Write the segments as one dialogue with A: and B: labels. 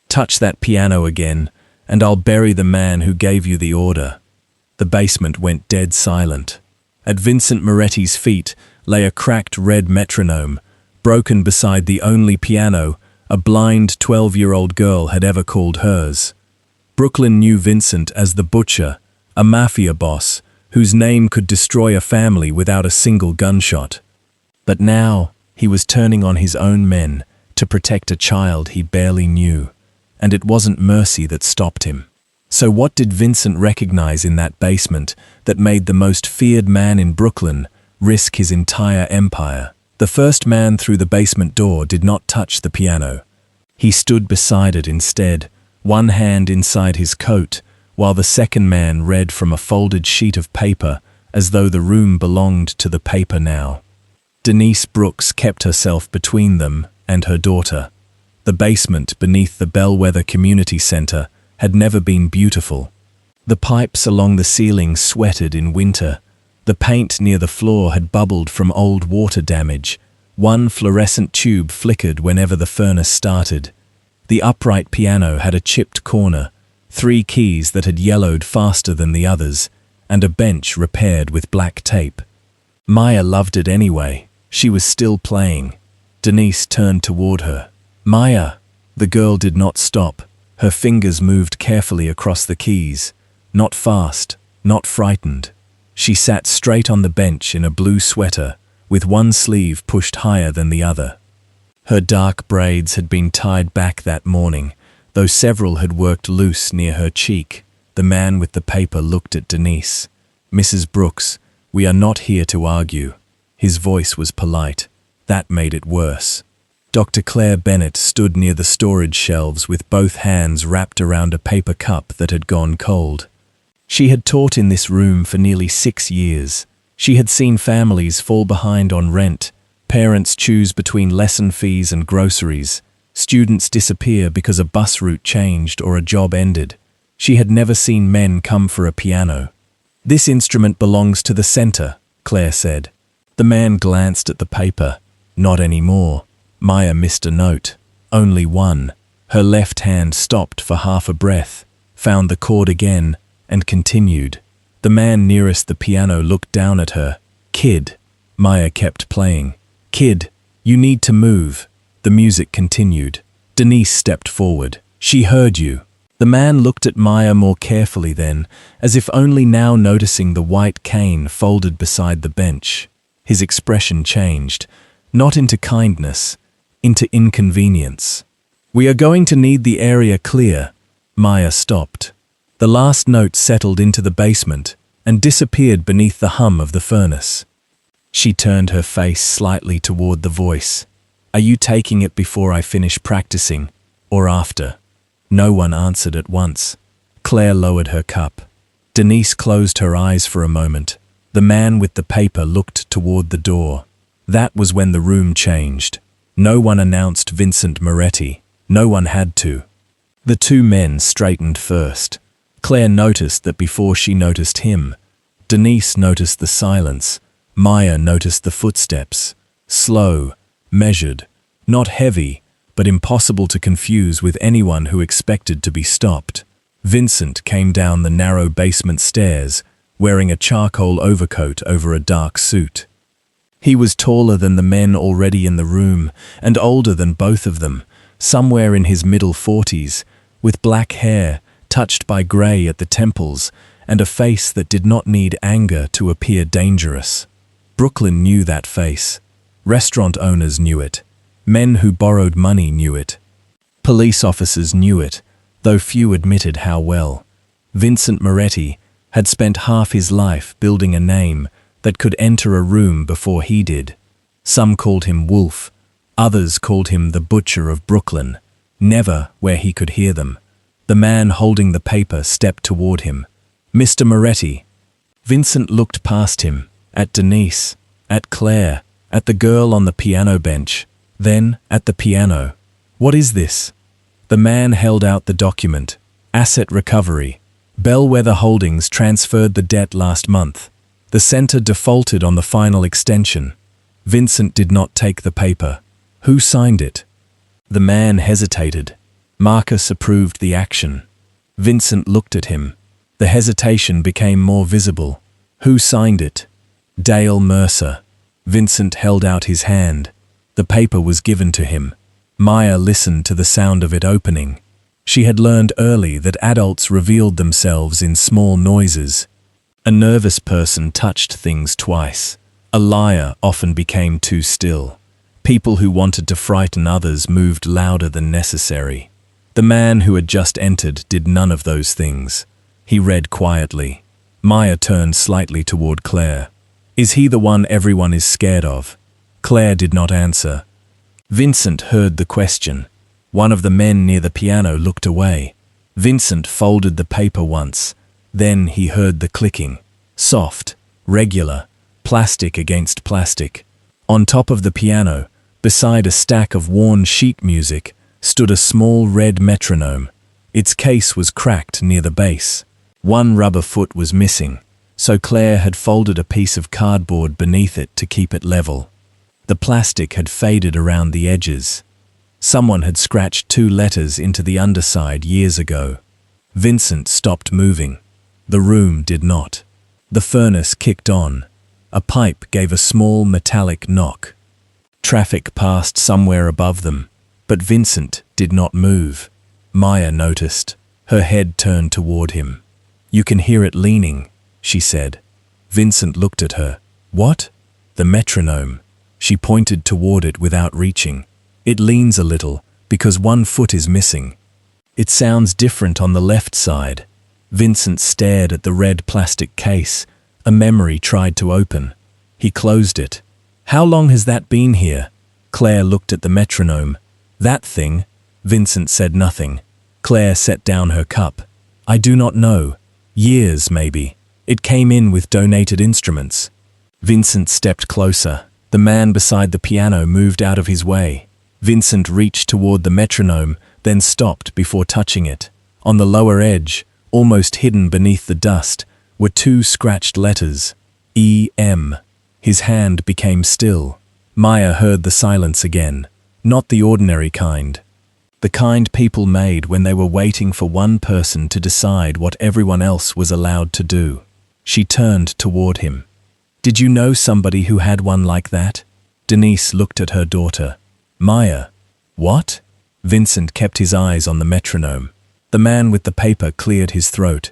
A: Touch that piano again, and I'll bury the man who gave you the order." The basement went dead silent. At Vincent Moretti's feet lay a cracked red metronome, broken beside the only piano a blind 12-year-old girl had ever called hers. Brooklyn knew Vincent as the Butcher, a mafia boss whose name could destroy a family without a single gunshot. But now he was turning on his own men to protect a child he barely knew, and it wasn't mercy that stopped him. So what did Vincent recognize in that basement that made the most feared man in Brooklyn risk his entire empire? The first man through the basement door did not touch the piano. He stood beside it instead, one hand inside his coat, while the second man read from a folded sheet of paper as though the room belonged to the paper now. Denise Brooks kept herself between them and her daughter. The basement beneath the Bellwether Community Center had never been beautiful. The pipes along the ceiling sweated in winter. The paint near the floor had bubbled from old water damage. One fluorescent tube flickered whenever the furnace started. The upright piano had a chipped corner, 3 keys that had yellowed faster than the others, and a bench repaired with black tape. Maya loved it anyway. She was still playing. Denise turned toward her. "Maya!" The girl did not stop. Her fingers moved carefully across the keys. Not fast, not frightened. She sat straight on the bench in a blue sweater, with one sleeve pushed higher than the other. Her dark braids had been tied back that morning, though several had worked loose near her cheek. The man with the paper looked at Denise. "Mrs. Brooks, we are not here to argue." His voice was polite. That made it worse. Dr. Claire Bennett stood near the storage shelves with both hands wrapped around a paper cup that had gone cold. She had taught in this room for nearly 6 years. She had seen families fall behind on rent, parents choose between lesson fees and groceries, students disappear because a bus route changed or a job ended. She had never seen men come for a piano. "This instrument belongs to the center," Claire said. The man glanced at the paper. Not anymore. Maya missed a note. Only one. Her left hand stopped for half a breath, found the chord again, and continued. The man nearest the piano looked down at her. "Kid." Maya kept playing. "Kid, you need to move." The music continued. Denise stepped forward. "She heard you." The man looked at Maya more carefully then, as if only now noticing the white cane folded beside the bench. His expression changed, not into kindness, into inconvenience. "We are going to need the area clear." Maya stopped. The last note settled into the basement and disappeared beneath the hum of the furnace. She turned her face slightly toward the voice. "Are you taking it before I finish practicing, or after?" No one answered at once. Claire lowered her cup. Denise closed her eyes for a moment. The man with the paper looked toward the door. That was when the room changed. No one announced Vincent Moretti. No one had to. The 2 men straightened first. Claire noticed that before she noticed him. Denise noticed the silence. Maya noticed the footsteps. Slow, measured, not heavy, but impossible to confuse with anyone who expected to be stopped. Vincent came down the narrow basement stairs, wearing a charcoal overcoat over a dark suit. He was taller than the men already in the room, and older than both of them, somewhere in his middle 40s, with black hair touched by grey at the temples, and a face that did not need anger to appear dangerous. Brooklyn knew that face. Restaurant owners knew it. Men who borrowed money knew it. Police officers knew it, though few admitted how well. Vincent Moretti had spent half his life building a name that could enter a room before he did. Some called him Wolf, others called him the Butcher of Brooklyn, never where he could hear them. The man holding the paper stepped toward him. "Mr. Moretti." Vincent looked past him, at Denise, at Claire, at the girl on the piano bench, then at the piano. "What is this?" The man held out the document. "Asset recovery. Bellwether Holdings transferred the debt last month. The center defaulted on the final extension." Vincent did not take the paper. "Who signed it?" The man hesitated. Marcus approved the action. Vincent looked at him. The hesitation became more visible. Who signed it? Dale Mercer. Vincent held out his hand. The paper was given to him. Maya listened to the sound of it opening. She had learned early that adults revealed themselves in small noises. A nervous person touched things twice. A liar often became too still. People who wanted to frighten others moved louder than necessary. The man who had just entered did none of those things. He read quietly. Maya turned slightly toward Claire. Is he the one everyone is scared of? Claire did not answer. Vincent heard the question. One of the men near the piano looked away. Vincent folded the paper once. Then he heard the clicking. Soft, regular, plastic against plastic. On top of the piano, beside a stack of worn sheet music, stood a small red metronome. Its case was cracked near the base. One rubber foot was missing, so Claire had folded a piece of cardboard beneath it to keep it level. The plastic had faded around the edges. Someone had scratched 2 letters into the underside years ago. Vincent stopped moving. The room did not. The furnace kicked on. A pipe gave a small metallic knock. Traffic passed somewhere above them, but Vincent did not move. Maya noticed. Her head turned toward him. You can hear it leaning, she said. Vincent looked at her. What? The metronome. She pointed toward it without reaching. It leans a little, because one foot is missing. It sounds different on the left side. Vincent stared at the red plastic case. A memory tried to open. He closed it. How long has that been here? Claire looked at the metronome. That thing? Vincent said nothing. Claire set down her cup. I do not know. Years, maybe. It came in with donated instruments. Vincent stepped closer. The man beside the piano moved out of his way. Vincent reached toward the metronome, then stopped before touching it. On the lower edge, almost hidden beneath the dust, were 2 scratched letters. E.M. His hand became still. Maya heard the silence again. Not the ordinary kind. The kind people made when they were waiting for one person to decide what everyone else was allowed to do. She turned toward him. Did you know somebody who had one like that? Denise looked at her daughter. Maya. What? Vincent kept his eyes on the metronome. The man with the paper cleared his throat.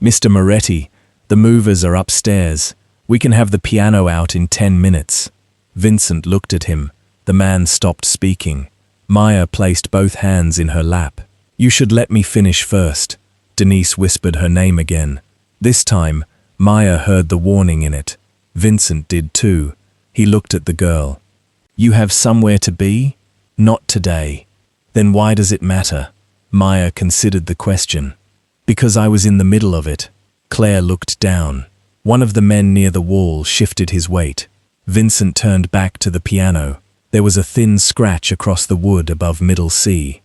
A: Mr. Moretti, the movers are upstairs. We can have the piano out in 10 minutes. Vincent looked at him. The man stopped speaking. Maya placed both hands in her lap. You should let me finish first. Denise whispered her name again. This time, Maya heard the warning in it. Vincent did too. He looked at the girl. You have somewhere to be? Not today. Then why does it matter? Maya considered the question. Because I was in the middle of it. Claire looked down. One of the men near the wall shifted his weight. Vincent turned back to the piano. There was a thin scratch across the wood above middle C.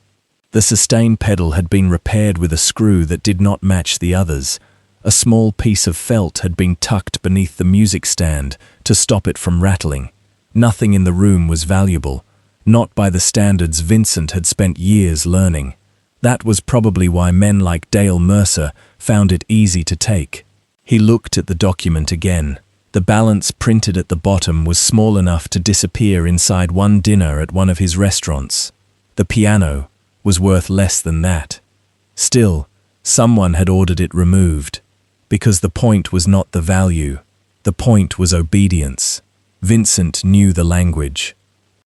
A: The sustain pedal had been repaired with a screw that did not match the others. A small piece of felt had been tucked beneath the music stand to stop it from rattling. Nothing in the room was valuable, not by the standards Vincent had spent years learning. That was probably why men like Dale Mercer found it easy to take. He looked at the document again. The balance printed at the bottom was small enough to disappear inside one dinner at one of his restaurants. The piano was worth less than that. Still, someone had ordered it removed. Because the point was not the value. The point was obedience. Vincent knew the language.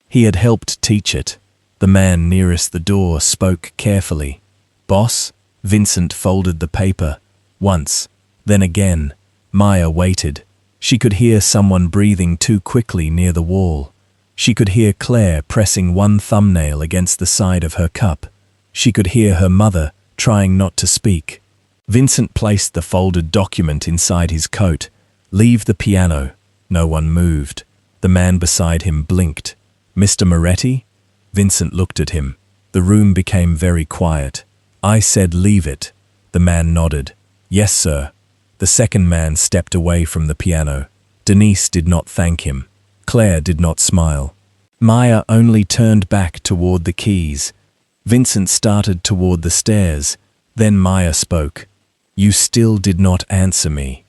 A: He had helped teach it. The man nearest the door spoke carefully. Boss? Vincent folded the paper. Once, then again. Maya waited. She could hear someone breathing too quickly near the wall. She could hear Claire pressing one thumbnail against the side of her cup. She could hear her mother trying not to speak. Vincent placed the folded document inside his coat. Leave the piano. No one moved. The man beside him blinked. Mr. Moretti? Vincent looked at him. The room became very quiet. I said leave it. The man nodded. Yes, sir. The second man stepped away from the piano. Denise did not thank him. Claire did not smile. Maya only turned back toward the keys. Vincent started toward the stairs. Then Maya spoke. "You still did not answer me."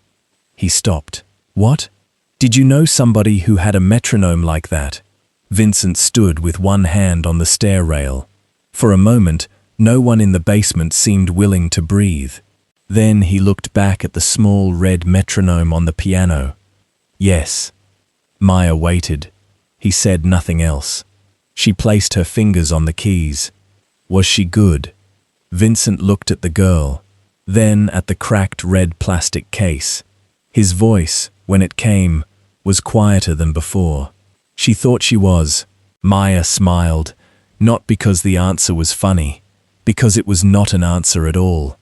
A: He stopped. "What? Did you know somebody who had a metronome like that?" Vincent stood with one hand on the stair rail. For a moment, no one in the basement seemed willing to breathe. Then he looked back at the small red metronome on the piano. "Yes." Maya waited. He said nothing else. She placed her fingers on the keys. "Was she good?" Vincent looked at the girl, then at the cracked red plastic case. His voice, when it came, was quieter than before. "She thought she was." Maya smiled, not because the answer was funny, because it was not an answer at all.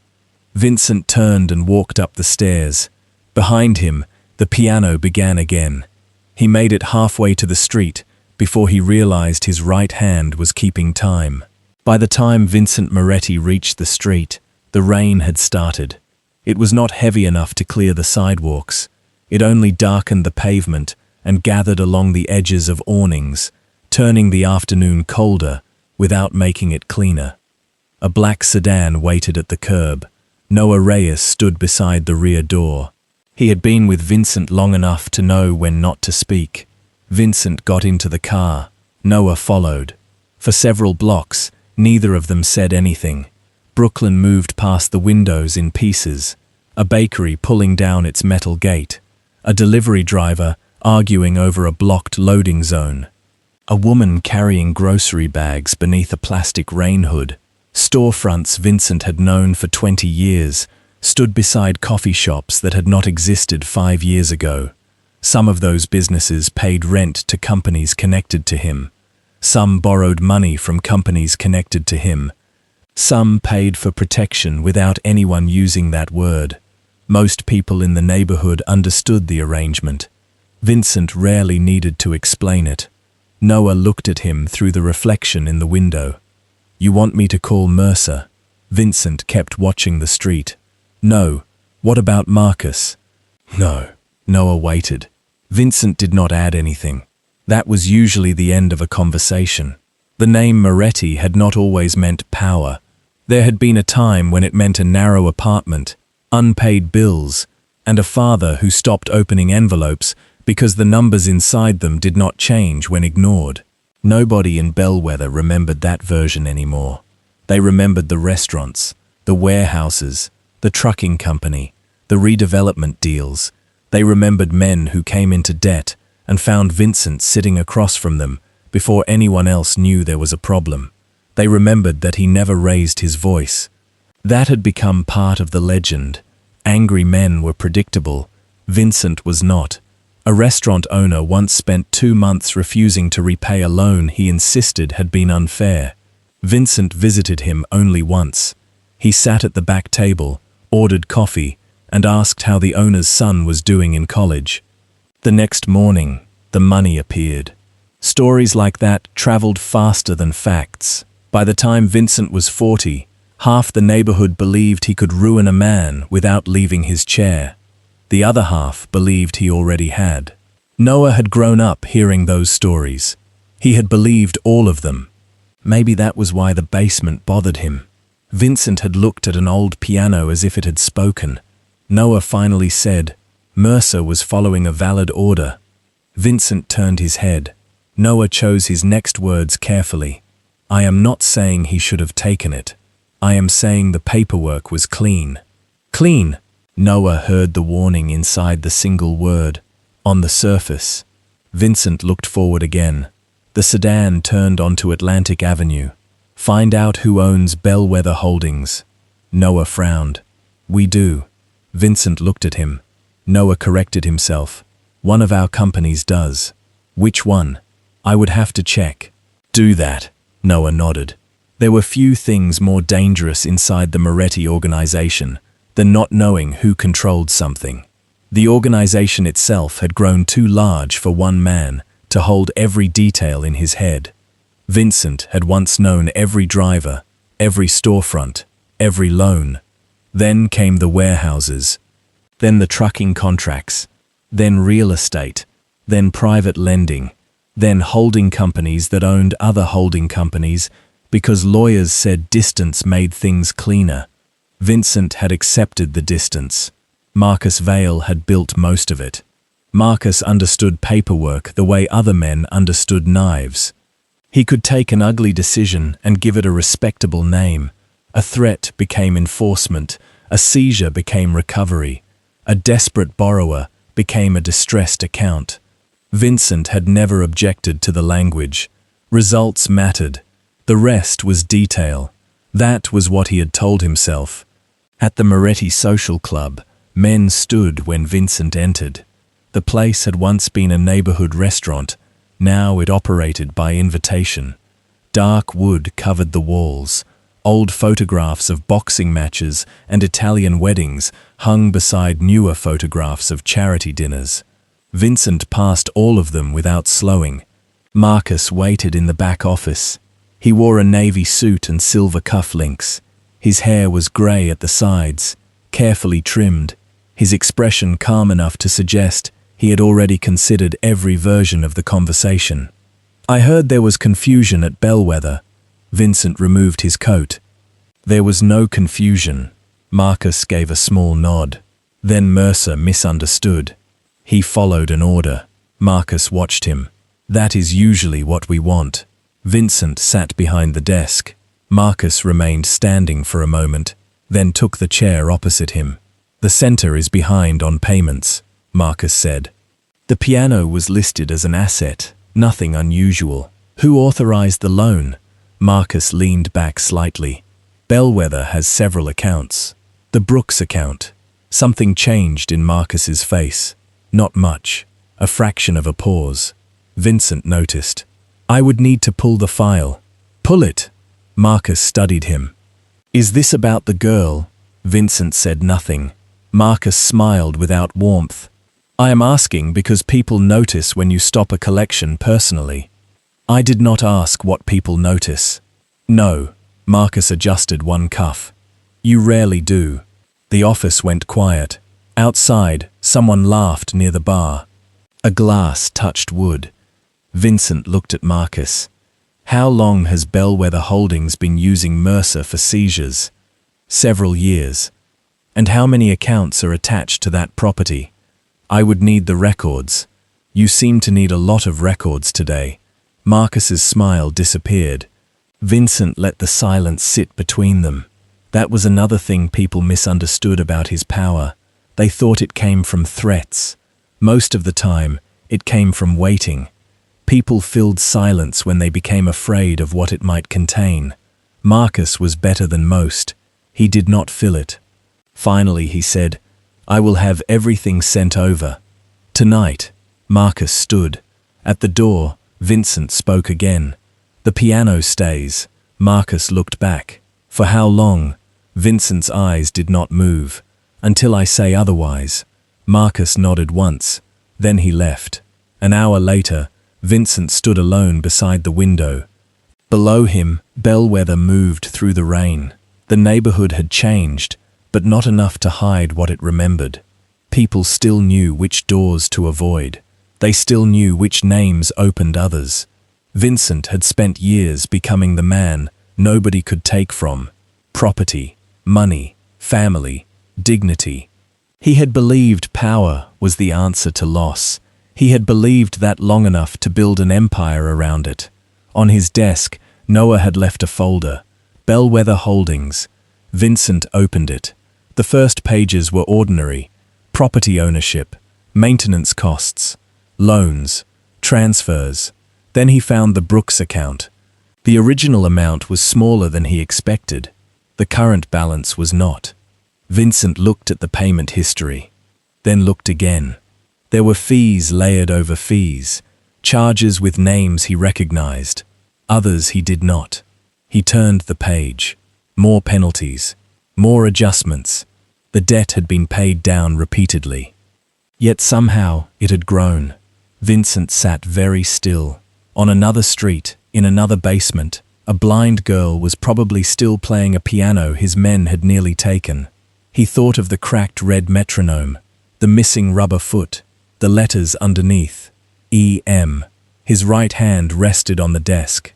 A: Vincent turned and walked up the stairs. Behind him, the piano began again. He made it halfway to the street before he realized his right hand was keeping time. By the time Vincent Moretti reached the street, the rain had started. It was not heavy enough to clear the sidewalks. It only darkened the pavement and gathered along the edges of awnings, turning the afternoon colder without making it cleaner. A black sedan waited at the curb. Noah Reyes stood beside the rear door. He had been with Vincent long enough to know when not to speak. Vincent got into the car. Noah followed. For several blocks, neither of them said anything. Brooklyn moved past the windows in pieces. A bakery pulling down its metal gate. A delivery driver arguing over a blocked loading zone. A woman carrying grocery bags beneath a plastic rain hood. Storefronts Vincent had known for 20 years stood beside coffee shops that had not existed 5 years ago. Some of those businesses paid rent to companies connected to him. Some borrowed money from companies connected to him. Some paid for protection without anyone using that word. Most people in the neighborhood understood the arrangement. Vincent rarely needed to explain it. Noah looked at him through the reflection in the window. "You want me to call Mercer?" Vincent kept watching the street. "No. What about Marcus?" "No." Noah waited. Vincent did not add anything. That was usually the end of a conversation. The name Moretti had not always meant power. There had been a time when it meant a narrow apartment, unpaid bills, and a father who stopped opening envelopes because the numbers inside them did not change when ignored. Nobody in Bellwether remembered that version anymore. They remembered the restaurants, the warehouses, the trucking company, the redevelopment deals. They remembered men who came into debt and found Vincent sitting across from them before anyone else knew there was a problem. They remembered that he never raised his voice. That had become part of the legend. Angry men were predictable. Vincent was not. A restaurant owner once spent 2 months refusing to repay a loan he insisted had been unfair. Vincent visited him only once. He sat at the back table, ordered coffee, and asked how the owner's son was doing in college. The next morning, the money appeared. Stories like that traveled faster than facts. By the time Vincent was 40, half the neighborhood believed he could ruin a man without leaving his chair. The other half believed he already had. Noah had grown up hearing those stories. He had believed all of them. Maybe that was why the basement bothered him. Vincent had looked at an old piano as if it had spoken. Noah finally said, "Mercer was following a valid order." Vincent turned his head. Noah chose his next words carefully. "I am not saying he should have taken it. I am saying the paperwork was clean." "Clean?" Noah heard the warning inside the single word. On the surface. Vincent looked forward again. The sedan turned onto Atlantic Avenue. "Find out who owns Bellwether Holdings." Noah frowned. "We do." Vincent looked at him. Noah corrected himself. "One of our companies does." "Which one?" "I would have to check." "Do that." Noah nodded. There were few things more dangerous inside the Moretti organization than not knowing who controlled something. The organization itself had grown too large for one man to hold every detail in his head. Vincent had once known every driver, every storefront, every loan. Then came the warehouses, then the trucking contracts, then real estate, then private lending, then holding companies that owned other holding companies, because lawyers said distance made things cleaner. Vincent had accepted the distance. Marcus Vale had built most of it. Marcus understood paperwork the way other men understood knives. He could take an ugly decision and give it a respectable name. A threat became enforcement, a seizure became recovery, a desperate borrower became a distressed account. Vincent had never objected to the language. Results mattered. The rest was detail. That was what he had told himself. At the Moretti Social Club, men stood when Vincent entered. The place had once been a neighborhood restaurant. Now it operated by invitation. Dark wood covered the walls. Old photographs of boxing matches and Italian weddings hung beside newer photographs of charity dinners. Vincent passed all of them without slowing. Marcus waited in the back office. He wore a navy suit and silver cufflinks. His hair was grey at the sides, carefully trimmed, his expression calm enough to suggest he had already considered every version of the conversation. "I heard there was confusion at Bellwether." Vincent removed his coat. "There was no confusion." Marcus gave a small nod. Then Mercer misunderstood. He followed an order. Marcus watched him. "That is usually what we want." Vincent sat behind the desk. Marcus remained standing for a moment, then took the chair opposite him. "The center is behind on payments," Marcus said. The piano was listed as an asset, nothing unusual. "Who authorized the loan?" Marcus leaned back slightly. "Bellwether has several accounts. The Brooks account." Something changed in Marcus's face. Not much. A fraction of a pause. Vincent noticed. "I would need to pull the file." "Pull it." Marcus studied him. "Is this about the girl?" Vincent said nothing. Marcus smiled without warmth. "I am asking because people notice when you stop a collection personally." "I did not ask what people notice." "No." Marcus adjusted one cuff. "You rarely do." The office went quiet. Outside, someone laughed near the bar. A glass touched wood. Vincent looked at Marcus. "How long has Bellwether Holdings been using Mercer for seizures?" "Several years." "And how many accounts are attached to that property?" "I would need the records." "You seem to need a lot of records today." Marcus's smile disappeared. Vincent let the silence sit between them. That was another thing people misunderstood about his power. They thought it came from threats. Most of the time, it came from waiting. People filled silence when they became afraid of what it might contain. Marcus was better than most. He did not fill it. Finally, he said, "I will have everything sent over." "Tonight." Marcus stood. At the door, Vincent spoke again. "The piano stays." Marcus looked back. "For how long?" Vincent's eyes did not move. "Until I say otherwise." Marcus nodded once. Then he left. An hour later, Vincent stood alone beside the window. Below him, Bellwether moved through the rain. The neighborhood had changed, but not enough to hide what it remembered. People still knew which doors to avoid. They still knew which names opened others. Vincent had spent years becoming the man nobody could take from. Property, money, family, dignity. He had believed power was the answer to loss. He had believed that long enough to build an empire around it. On his desk, Noah had left a folder. Bellwether Holdings. Vincent opened it. The first pages were ordinary. Property ownership, maintenance costs, loans, transfers. Then he found the Brooks account. The original amount was smaller than he expected. The current balance was not. Vincent looked at the payment history, then looked again. There were fees layered over fees, charges with names he recognized, others he did not. He turned the page. More penalties, more adjustments. The debt had been paid down repeatedly. Yet somehow it had grown. Vincent sat very still. On another street, in another basement, a blind girl was probably still playing a piano his men had nearly taken. He thought of the cracked red metronome, the missing rubber foot, the letters underneath, E.M. His right hand rested on the desk.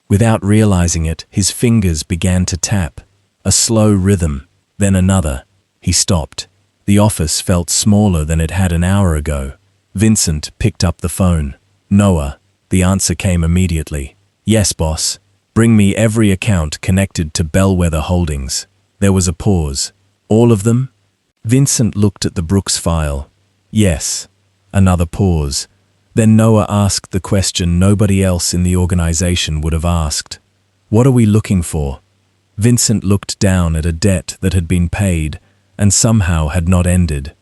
A: Without realizing it, his fingers began to tap. A slow rhythm, then another. He stopped. The office felt smaller than it had an hour ago. Vincent picked up the phone. Noah. The answer came immediately. Yes, boss. Bring me every account connected to Bellwether Holdings. There was a pause. All of them? Vincent looked at the Brooks file. Yes. Another pause. Then Noah asked the question nobody else in the organization would have asked. What are we looking for? Vincent looked down at a debt that had been paid and somehow had not ended.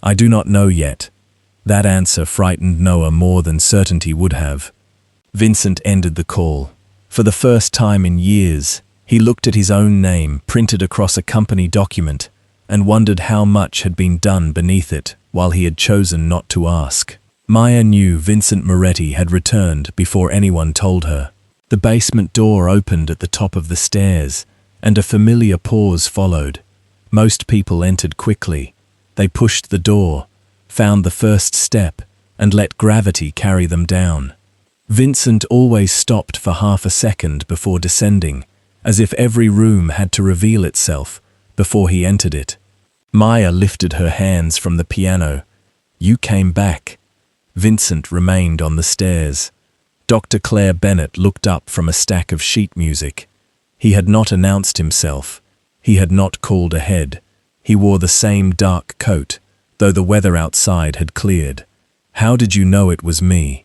A: I do not know yet. That answer frightened Noah more than certainty would have. Vincent ended the call. For the first time in years, he looked at his own name printed across a company document and wondered how much had been done beneath it while he had chosen not to ask. Maya knew Vincent Moretti had returned before anyone told her. The basement door opened at the top of the stairs, and a familiar pause followed. Most people entered quickly. They pushed the door, found the first step, and let gravity carry them down. Vincent always stopped for half a second before descending, as if every room had to reveal itself before he entered it. Maya lifted her hands from the piano. You came back. Vincent remained on the stairs. Dr. Claire Bennett looked up from a stack of sheet music. He had not announced himself. He had not called ahead. He wore the same dark coat, though the weather outside had cleared. How did you know it was me?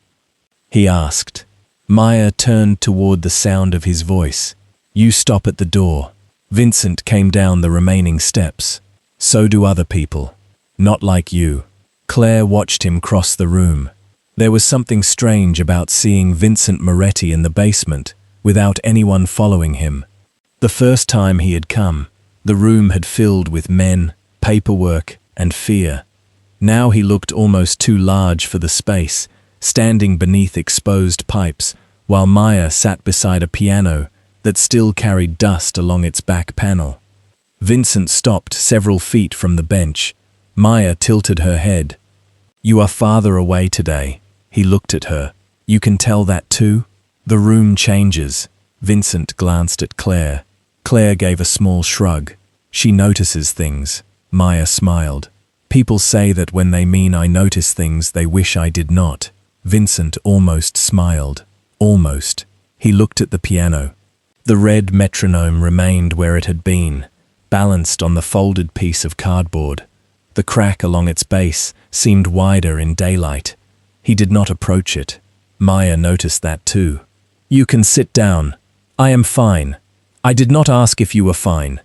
A: He asked. Maya turned toward the sound of his voice. You stop at the door. Vincent came down the remaining steps. So do other people. Not like you. Claire watched him cross the room. There was something strange about seeing Vincent Moretti in the basement without anyone following him. The first time he had come, the room had filled with men, paperwork, and fear. Now he looked almost too large for the space, standing beneath exposed pipes, while Maya sat beside a piano that still carried dust along its back panel. Vincent stopped several feet from the bench. Maya tilted her head. You are farther away today. He looked at her. You can tell that too? The room changes. Vincent glanced at Claire. Claire gave a small shrug. She notices things. Maya smiled. People say that when they mean I notice things they wish I did not. Vincent almost smiled. Almost. He looked at the piano. The red metronome remained where it had been, balanced on the folded piece of cardboard. The crack along its base seemed wider in daylight. He did not approach it. Maya noticed that too. You can sit down. I am fine. I did not ask if you were fine.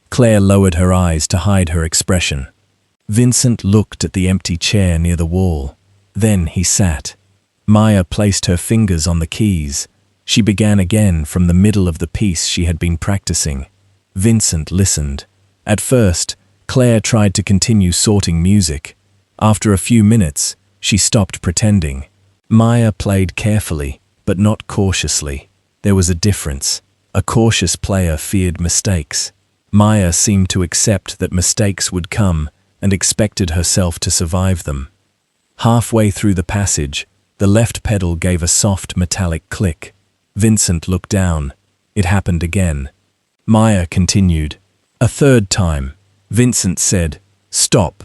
A: Claire lowered her eyes to hide her expression. Vincent looked at the empty chair near the wall. Then he sat. Maya placed her fingers on the keys. She began again from the middle of the piece she had been practicing. Vincent listened. At first, Claire tried to continue sorting music. After a few minutes, she stopped pretending. Maya played carefully, but not cautiously. There was a difference. A cautious player feared mistakes. Maya seemed to accept that mistakes would come and expected herself to survive them. Halfway through the passage, the left pedal gave a soft metallic click. Vincent looked down. It happened again. Maya continued. A third time. Vincent said, "Stop."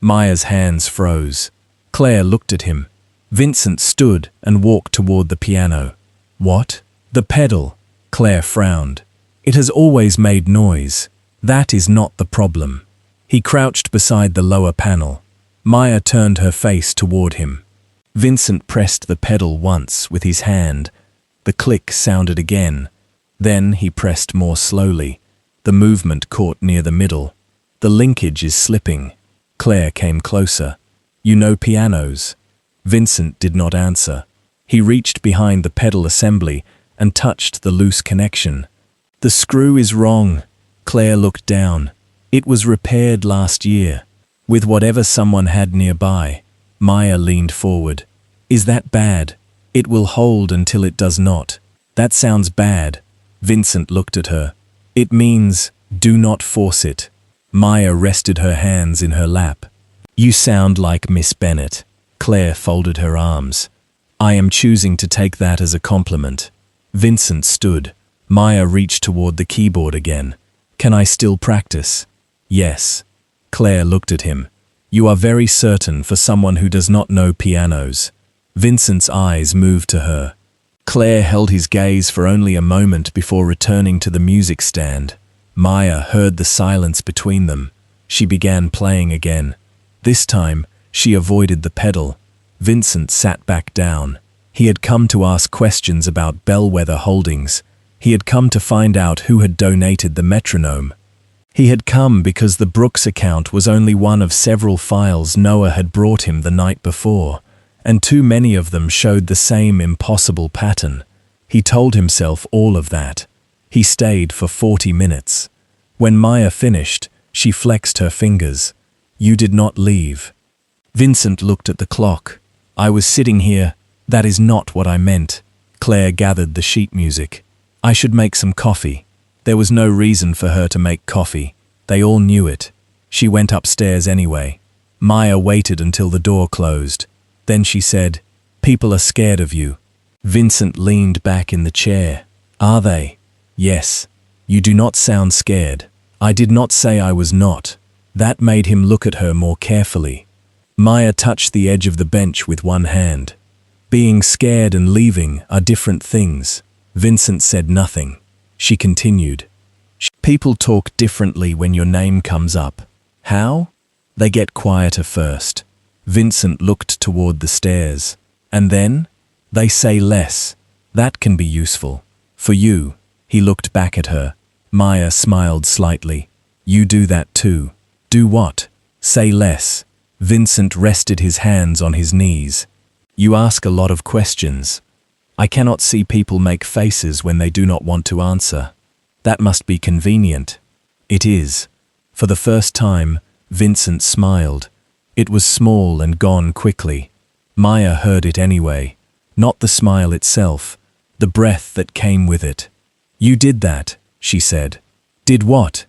A: Maya's hands froze. Claire looked at him. Vincent stood and walked toward the piano. What? The pedal. Claire frowned. It has always made noise. That is not the problem. He crouched beside the lower panel. Maya turned her face toward him. Vincent pressed the pedal once with his hand. The click sounded again. Then he pressed more slowly. The movement caught near the middle. The linkage is slipping. Claire came closer. You know pianos? Vincent did not answer. He reached behind the pedal assembly and touched the loose connection. The screw is wrong. Claire looked down. It was repaired last year. With whatever someone had nearby. Maya leaned forward. Is that bad? It will hold until it does not. That sounds bad. Vincent looked at her. It means, do not force it. Maya rested her hands in her lap. You sound like Miss Bennett. Claire folded her arms. I am choosing to take that as a compliment. Vincent stood. Maya reached toward the keyboard again. Can I still practice? Yes. Claire looked at him. You are very certain for someone who does not know pianos. Vincent's eyes moved to her. Claire held his gaze for only a moment before returning to the music stand. Maya heard the silence between them. She began playing again. This time, she avoided the pedal. Vincent sat back down. He had come to ask questions about Bellwether Holdings. He had come to find out who had donated the metronome. He had come because the Brooks account was only one of several files Noah had brought him the night before, and too many of them showed the same impossible pattern. He told himself all of that. He stayed for 40 minutes. When Maya finished, she flexed her fingers. You did not leave. Vincent looked at the clock. I was sitting here. That is not what I meant. Claire gathered the sheet music. I should make some coffee. There was no reason for her to make coffee. They all knew it. She went upstairs anyway. Maya waited until the door closed. Then she said, People are scared of you. Vincent leaned back in the chair. Are they? Yes. You do not sound scared. I did not say I was not. That made him look at her more carefully. Maya touched the edge of the bench with one hand. Being scared and leaving are different things. Vincent said nothing. She continued. People talk differently when your name comes up. How? They get quieter first. Vincent looked toward the stairs. And then? They say less. That can be useful. For you. He looked back at her. Maya smiled slightly. You do that too. Do what? Say less. Vincent rested his hands on his knees. You ask a lot of questions. I cannot see people make faces when they do not want to answer. That must be convenient. It is. For the first time, Vincent smiled. It was small and gone quickly. Maya heard it anyway. Not the smile itself, the breath that came with it. You did that, she said. Did what?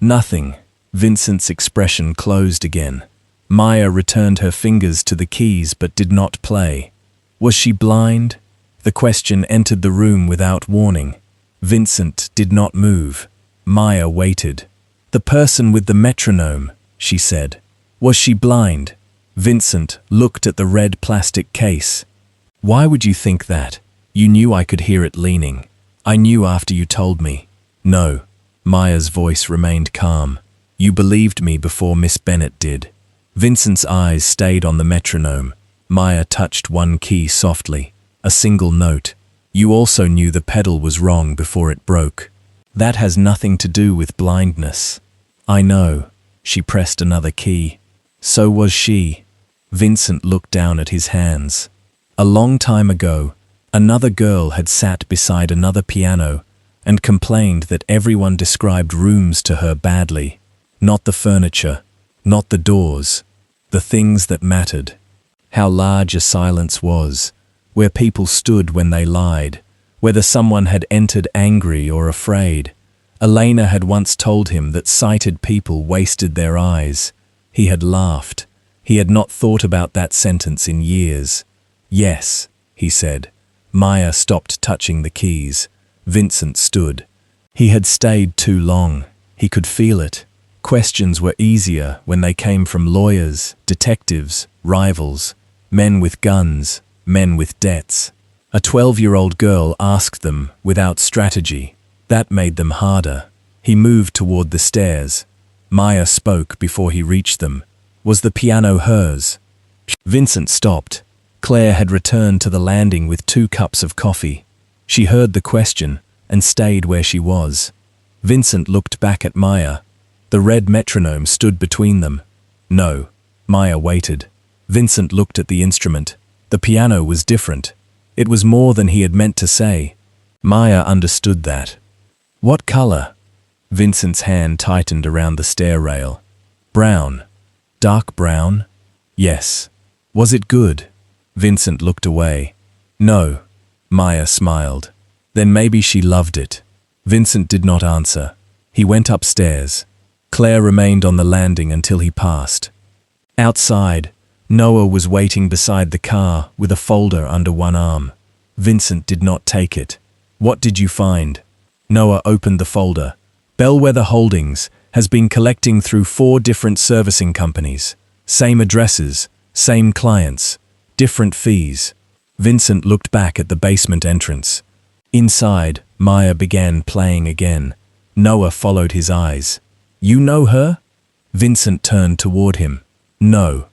A: Nothing. Vincent's expression closed again. Maya returned her fingers to the keys but did not play. Was she blind? The question entered the room without warning. Vincent did not move. Maya waited. The person with the metronome, she said. Was she blind? Vincent looked at the red plastic case. Why would you think that? You knew I could hear it leaning. I knew after you told me. No. Maya's voice remained calm. You believed me before Miss Bennet did. Vincent's eyes stayed on the metronome. Maya touched one key softly. A single note. You also knew the pedal was wrong before it broke. That has nothing to do with blindness. I know. She pressed another key. So was she. Vincent looked down at his hands. A long time ago, another girl had sat beside another piano and complained that everyone described rooms to her badly. Not the furniture, not the doors, the things that mattered. How large a silence was, where people stood when they lied, whether someone had entered angry or afraid. Elena had once told him that sighted people wasted their eyes. He had laughed. He had not thought about that sentence in years. Yes, he said. Maya stopped touching the keys. Vincent stood. He had stayed too long. He could feel it. Questions were easier when they came from lawyers, detectives, rivals, men with guns, men with debts. A 12-year-old girl asked them without strategy. That made them harder. He moved toward the stairs. Maya spoke before he reached them. Was the piano hers? Vincent stopped. Claire had returned to the landing with 2 cups of coffee. She heard the question and stayed where she was. Vincent looked back at Maya. The red metronome stood between them. No. Maya waited. Vincent looked at the instrument. The piano was different. It was more than he had meant to say. Maya understood that. What color? Vincent's hand tightened around the stair rail. Brown. Dark brown? Yes. Was it good? Vincent looked away. No. Maya smiled. Then maybe she loved it. Vincent did not answer. He went upstairs. Claire remained on the landing until he passed. Outside, Noah was waiting beside the car with a folder under one arm. Vincent did not take it. What did you find? Noah opened the folder. Bellwether Holdings has been collecting through 4 different servicing companies. Same addresses, same clients, different fees. Vincent looked back at the basement entrance. Inside, Maya began playing again. Noah followed his eyes. You know her? Vincent turned toward him. No.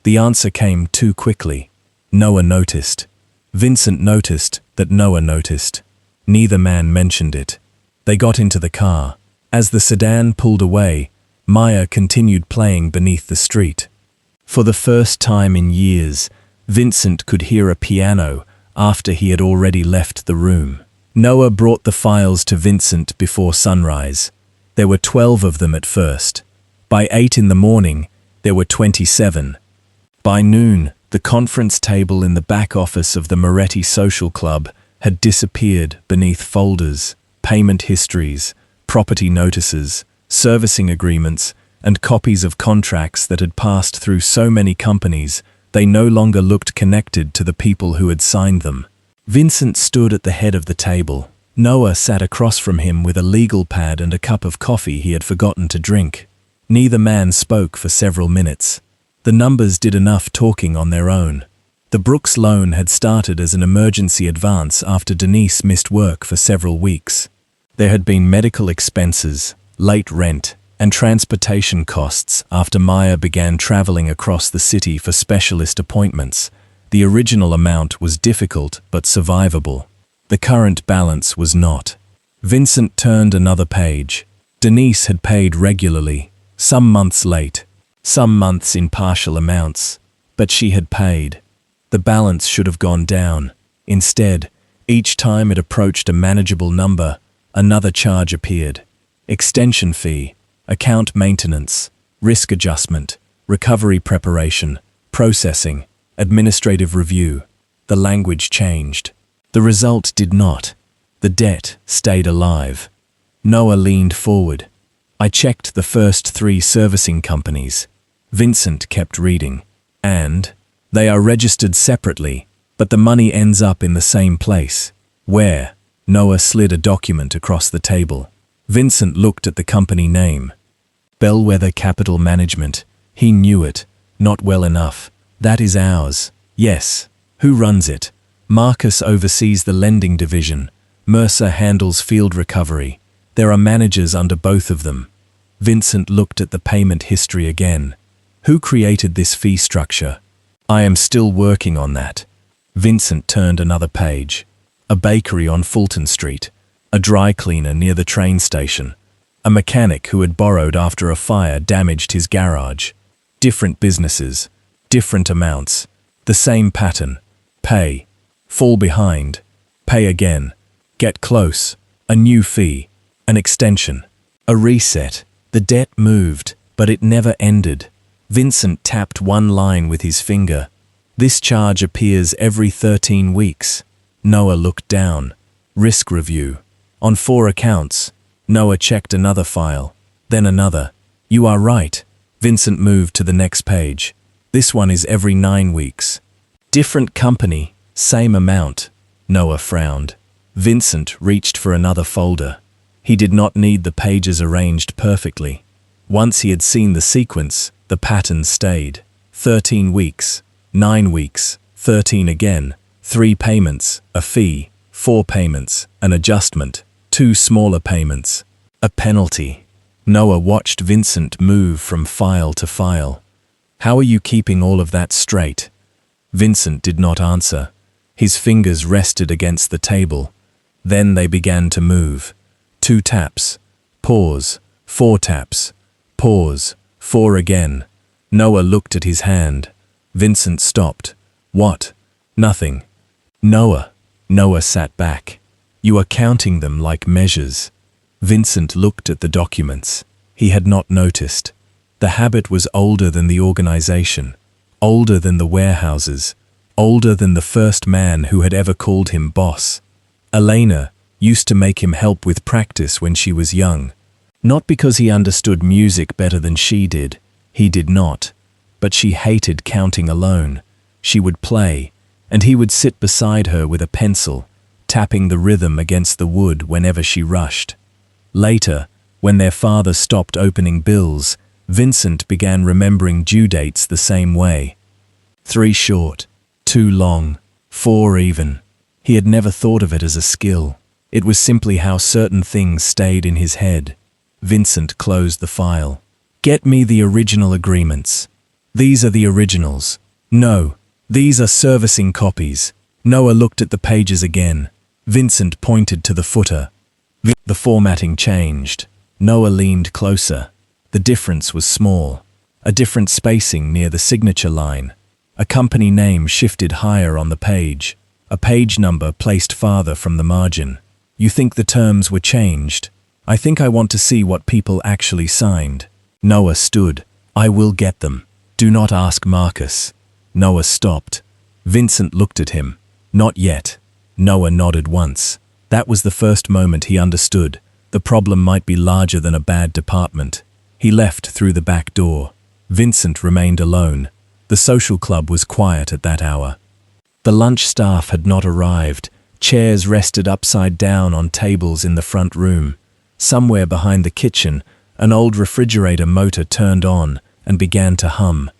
A: The answer came too quickly. Noah noticed. Vincent noticed that Noah noticed. Neither man mentioned it. They got into the car. As the sedan pulled away, Maya continued playing beneath the street. For the first time in years, Vincent could hear a piano after he had already left the room. Noah brought the files to Vincent before sunrise. There were 12 of them at first. By 8 in the morning, there were 27. By noon, the conference table in the back office of the Moretti Social Club had disappeared beneath folders, payment histories, property notices, servicing agreements, and copies of contracts that had passed through so many companies they no longer looked connected to the people who had signed them. Vincent stood at the head of the table. Noah sat across from him with a legal pad and a cup of coffee he had forgotten to drink. Neither man spoke for several minutes. The numbers did enough talking on their own. The Brooks loan had started as an emergency advance after Denise missed work for several weeks. There had been medical expenses, late rent, and transportation costs after Maya began traveling across the city for specialist appointments. The original amount was difficult but survivable. The current balance was not. Vincent turned another page. Denise had paid regularly, some months late, some months in partial amounts, but she had paid. The balance should have gone down. Instead, each time it approached a manageable number, another charge appeared. Extension fee, account maintenance, risk adjustment, recovery preparation, processing, administrative review. The language changed. The result did not. The debt stayed alive. Noah leaned forward. I checked the first 3 servicing companies. Vincent kept reading. And they are registered separately, but the money ends up in the same place. Where? Noah slid a document across the table. Vincent looked at the company name. Bellwether Capital Management. He knew it. Not well enough. That is ours. Yes. Who runs it? Marcus oversees the lending division. Mercer handles field recovery. There are managers under both of them. Vincent looked at the payment history again. Who created this fee structure? I am still working on that. Vincent turned another page. A bakery on Fulton Street. A dry cleaner near the train station. A mechanic who had borrowed after a fire damaged his garage. Different businesses. Different amounts. The same pattern. Pay. Fall behind. Pay again. Get close. A new fee. An extension. A reset. The debt moved, but it never ended. Vincent tapped one line with his finger. This charge appears every 13 weeks. Noah looked down. Risk review. On 4 accounts. Noah checked another file. Then another. You are right. Vincent moved to the next page. This one is every 9 weeks. Different company, same amount. Noah frowned. Vincent reached for another folder. He did not need the pages arranged perfectly. Once he had seen the sequence, the pattern stayed. 13 weeks, 9 weeks, 13 again, 3 payments, a fee, 4 payments, an adjustment, 2 smaller payments, a penalty. Noah watched Vincent move from file to file. How are you keeping all of that straight? Vincent did not answer. His fingers rested against the table. Then they began to move. 2 taps. Pause. 4 taps. Pause. 4 again. Noah looked at his hand. Vincent stopped. What? Nothing. Noah. Noah sat back. You are counting them like measures. Vincent looked at the documents. He had not noticed. The habit was older than the organization, older than the warehouses, older than the first man who had ever called him boss. Elena used to make him help with practice when she was young. Not because he understood music better than she did. He did not. But she hated counting alone. She would play, and he would sit beside her with a pencil, tapping the rhythm against the wood whenever she rushed. Later, when their father stopped opening bills, Vincent began remembering due dates the same way. 3 short, 2 long, 4 even. He had never thought of it as a skill. It was simply how certain things stayed in his head. Vincent closed the file. "Get me the original agreements." "These are the originals." "No, these are servicing copies." Noah looked at the pages again. Vincent pointed to the footer. The formatting changed. Noah leaned closer. The difference was small. A different spacing near the signature line. A company name shifted higher on the page. A page number placed farther from the margin. "You think the terms were changed? I think I want to see what people actually signed." Noah stood. "I will get them. Do not ask Marcus." Noah stopped. Vincent looked at him. "Not yet." Noah nodded once. That was the first moment he understood. The problem might be larger than a bad department. He left through the back door. Vincent remained alone. The social club was quiet at that hour. The lunch staff had not arrived. Chairs rested upside down on tables in the front room. Somewhere behind the kitchen, an old refrigerator motor turned on and began to hum.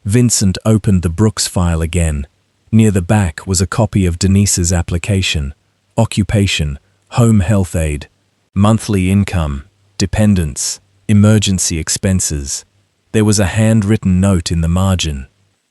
A: Vincent opened the Brooks file again. Near the back was a copy of Denise's application. Occupation, home health aide, monthly income, dependents, emergency expenses. There was a handwritten note in the margin.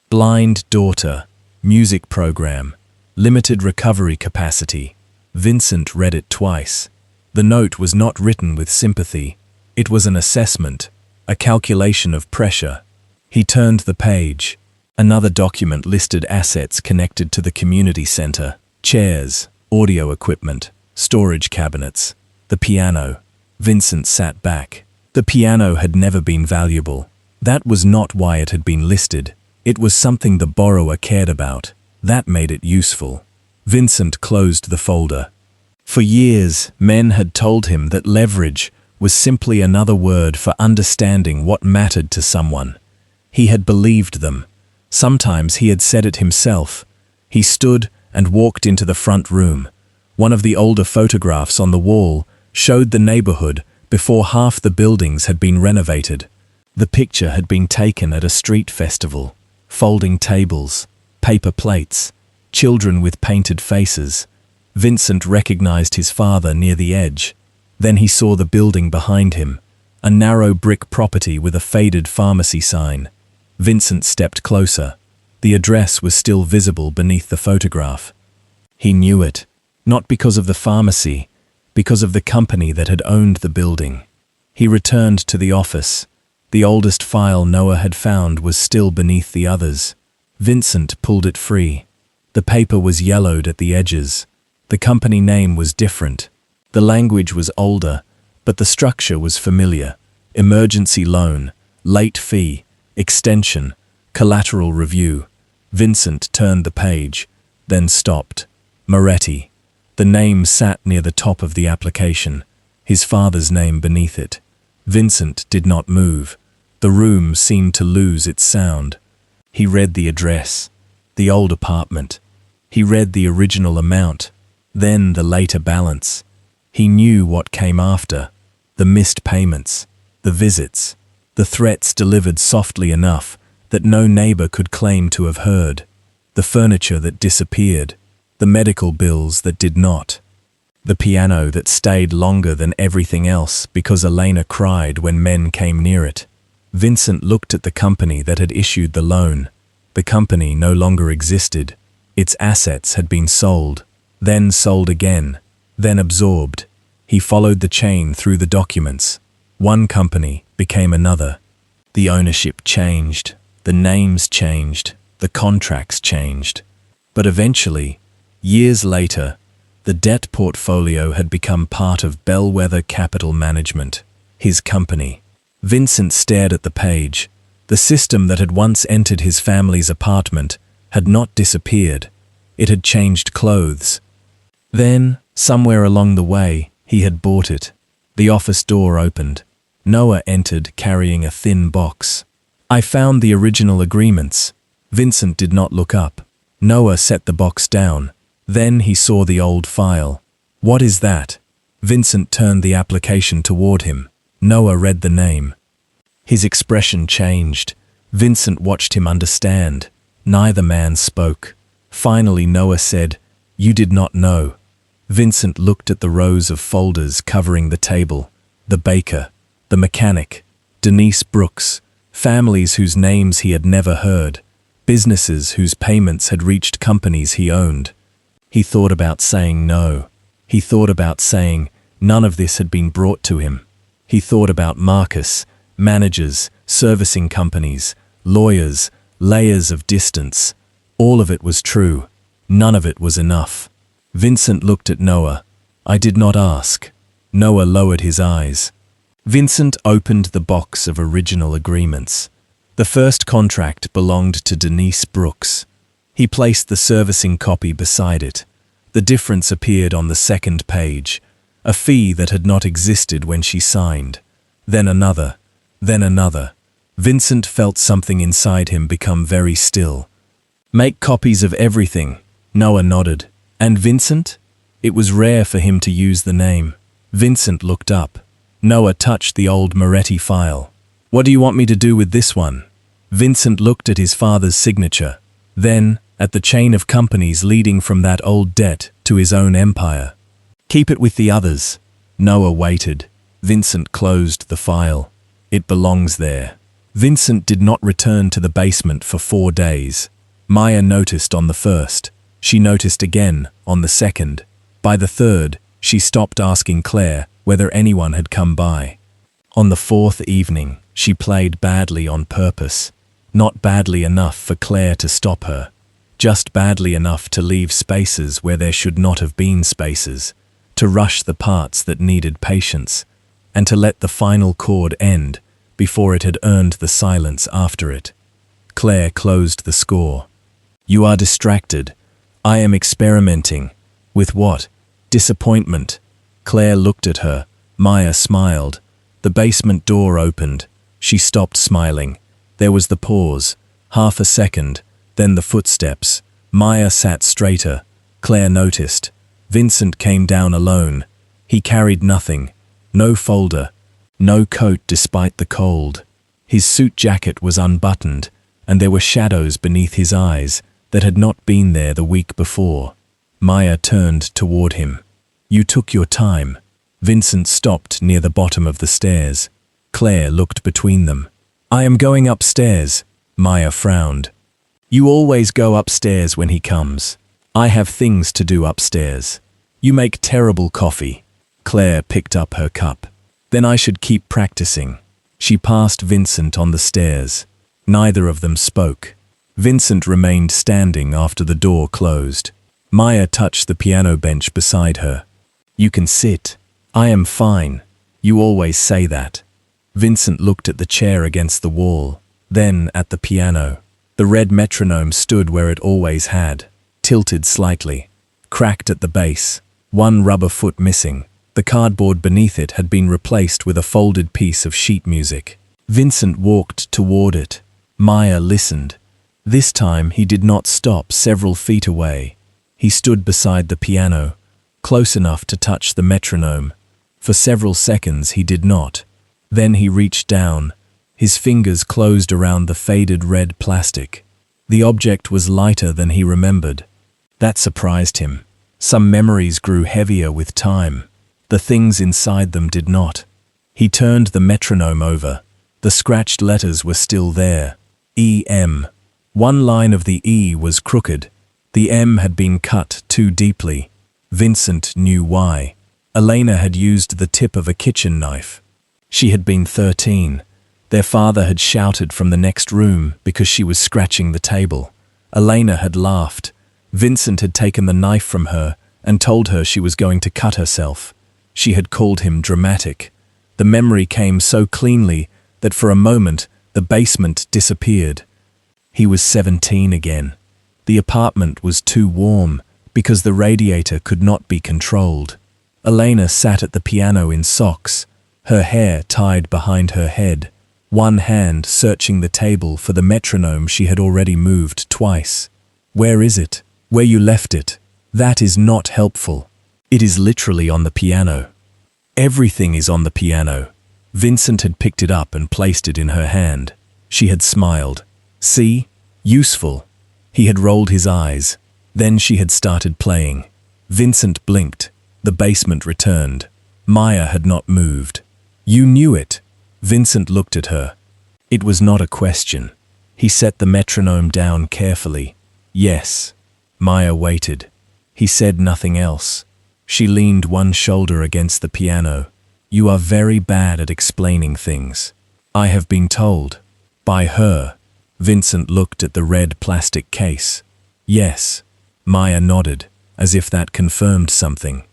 A: Blind daughter, music program, limited recovery capacity. Vincent read it twice. The note was not written with sympathy. It was an assessment, a calculation of pressure. He turned the page. Another document listed assets connected to the community center: chairs, audio equipment, storage cabinets, the piano. Vincent sat back. The piano had never been valuable. That was not why it had been listed. It was something the borrower cared about. That made it useful. Vincent closed the folder. For years, men had told him that leverage was simply another word for understanding what mattered to someone. He had believed them. Sometimes he had said it himself. He stood and walked into the front room. One of the older photographs on the wall showed the neighborhood before half the buildings had been renovated. The picture had been taken at a street festival. Folding tables, paper plates, children with painted faces. Vincent recognized his father near the edge. Then he saw the building behind him, a narrow brick property with a faded pharmacy sign. Vincent stepped closer. The address was still visible beneath the photograph. He knew it, not because of the pharmacy, because of the company that had owned the building. He returned to the office. The oldest file Noah had found was still beneath the others. Vincent pulled it free. The paper was yellowed at the edges. The company name was different. The language was older, but the structure was familiar. Emergency loan, late fee, extension, collateral review. Vincent turned the page, then stopped. Moretti. The name sat near the top of the application, his father's name beneath it. Vincent did not move. The room seemed to lose its sound. He read the address, the old apartment. He read the original amount, then the later balance. He knew what came after: the missed payments, the visits, the threats delivered softly enough that no neighbor could claim to have heard, the furniture that disappeared, the medical bills that did not, the piano that stayed longer than everything else because Elena cried when men came near it. Vincent looked at the company that had issued the loan. The company no longer existed. Its assets had been sold, then sold again, then absorbed. He followed the chain through the documents. One company became another. The ownership changed, the names changed, the contracts changed. But eventually, years later, the debt portfolio had become part of Bellwether Capital Management, his company. Vincent stared at the page. The system that had once entered his family's apartment had not disappeared. It had changed clothes. Then, somewhere along the way, he had bought it. The office door opened. Noah entered carrying a thin box. "I found the original agreements." Vincent did not look up. Noah set the box down. Then he saw the old file. "What is that?" Vincent turned the application toward him. Noah read the name. His expression changed. Vincent watched him understand. Neither man spoke. Finally Noah said, "You did not know." Vincent looked at the rows of folders covering the table. The baker, the mechanic, Denise Brooks, families whose names he had never heard, businesses whose payments had reached companies he owned. He thought about saying no. He thought about saying none of this had been brought to him. He thought about Marcus, managers, servicing companies, lawyers, layers of distance. All of it was true. None of it was enough. Vincent looked at Noah. "I did not ask." Noah lowered his eyes. Vincent opened the box of original agreements. The first contract belonged to Denise Brooks. He placed the servicing copy beside it. The difference appeared on the second page, a fee that had not existed when she signed. Then another, then another. Vincent felt something inside him become very still. "Make copies of everything," Noah nodded. "And Vincent?" It was rare for him to use the name. Vincent looked up. Noah touched the old Moretti file. "What do you want me to do with this one?" Vincent looked at his father's signature, then at the chain of companies leading from that old debt to his own empire. "Keep it with the others." Noah waited. Vincent closed the file. "It belongs there." Vincent did not return to the basement for 4 days. Maya noticed on the first. She noticed again on the second. By the third, she stopped asking Claire whether anyone had come by. On the fourth evening, she played badly on purpose. Not badly enough for Claire to stop her. Just badly enough to leave spaces where there should not have been spaces, to rush the parts that needed patience, and to let the final chord end before it had earned the silence after it. Claire closed the score. "You are distracted. I am experimenting." "With what?" "Disappointment." Claire looked at her. Maya smiled. The basement door opened. She stopped smiling. There was the pause. Half a second. Then the footsteps. Maya sat straighter. Claire noticed. Vincent came down alone. He carried nothing. No folder. No coat despite the cold. His suit jacket was unbuttoned, and there were shadows beneath his eyes that had not been there the week before. Maya turned toward him. "You took your time." Vincent stopped near the bottom of the stairs. Claire looked between them. "I am going upstairs." Maya frowned. "You always go upstairs when he comes. I have things to do upstairs. You make terrible coffee." Claire picked up her cup. "Then I should keep practicing." She passed Vincent on the stairs. Neither of them spoke. Vincent remained standing after the door closed. Maya touched the piano bench beside her. "You can sit." "I am fine. You always say that." Vincent looked at the chair against the wall, then at the piano. The red metronome stood where it always had, tilted slightly, cracked at the base, one rubber foot missing. The cardboard beneath it had been replaced with a folded piece of sheet music. Vincent walked toward it. Maya listened. This time he did not stop several feet away. He stood beside the piano, close enough to touch the metronome. For several seconds he did not. Then he reached down. His fingers closed around the faded red plastic. The object was lighter than he remembered. That surprised him. Some memories grew heavier with time. The things inside them did not. He turned the metronome over. The scratched letters were still there. E-M. One line of the E was crooked. The M had been cut too deeply. Vincent knew why. Elena had used the tip of a kitchen knife. She had been 13. Their father had shouted from the next room because she was scratching the table. Elena had laughed. Vincent had taken the knife from her and told her she was going to cut herself. She had called him dramatic. The memory came so cleanly that for a moment the basement disappeared. He was 17 again. The apartment was too warm because the radiator could not be controlled. Elena sat at the piano in socks, her hair tied behind her head, one hand searching the table for the metronome she had already moved twice. "Where is it? Where you left it?" That is not helpful. It is literally on the piano. Everything is on the piano. Vincent had picked it up and placed it in her hand. She had smiled. See? Useful. He had rolled his eyes. Then she had started playing. Vincent blinked. The basement returned. Maya had not moved. You knew it. Vincent looked at her. It was not a question. He set the metronome down carefully. Yes. Maya waited. He said nothing else. She leaned one shoulder against the piano. You are very bad at explaining things. I have been told. By her. Vincent looked at the red plastic case. Yes. Maya nodded, as if that confirmed something.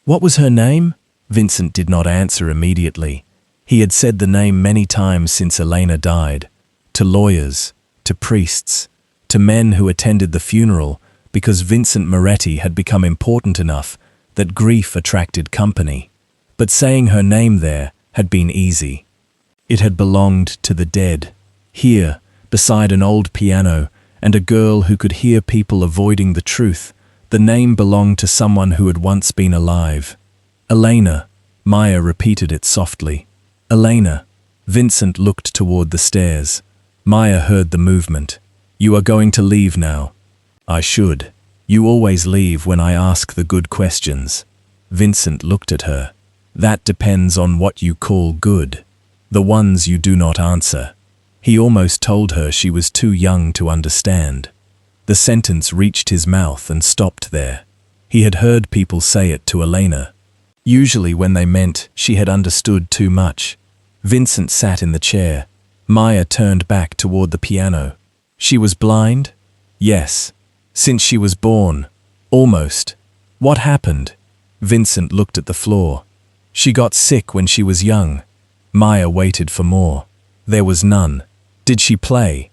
A: What was her name? Vincent did not answer immediately. He had said the name many times since Elena died. To lawyers, to priests, to men who attended the funeral, because Vincent Moretti had become important enough that grief attracted company. But saying her name there had been easy. It had belonged to the dead. Here, beside an old piano, and a girl who could hear people avoiding the truth, the name belonged to someone who had once been alive. Elena. Maya repeated it softly. Elena. Vincent looked toward the stairs. Maya heard the movement. You are going to leave now. I should. You always leave when I ask the good questions. Vincent looked at her. That depends on what you call good. The ones you do not answer. He almost told her she was too young to understand. The sentence reached his mouth and stopped there. He had heard people say it to Elena. Usually when they meant she had understood too much. Vincent sat in the chair. Maya turned back toward the piano. She was blind? Yes. Since she was born. Almost. What happened? Vincent looked at the floor. She got sick when she was young. Maya waited for more. There was none. Did she play?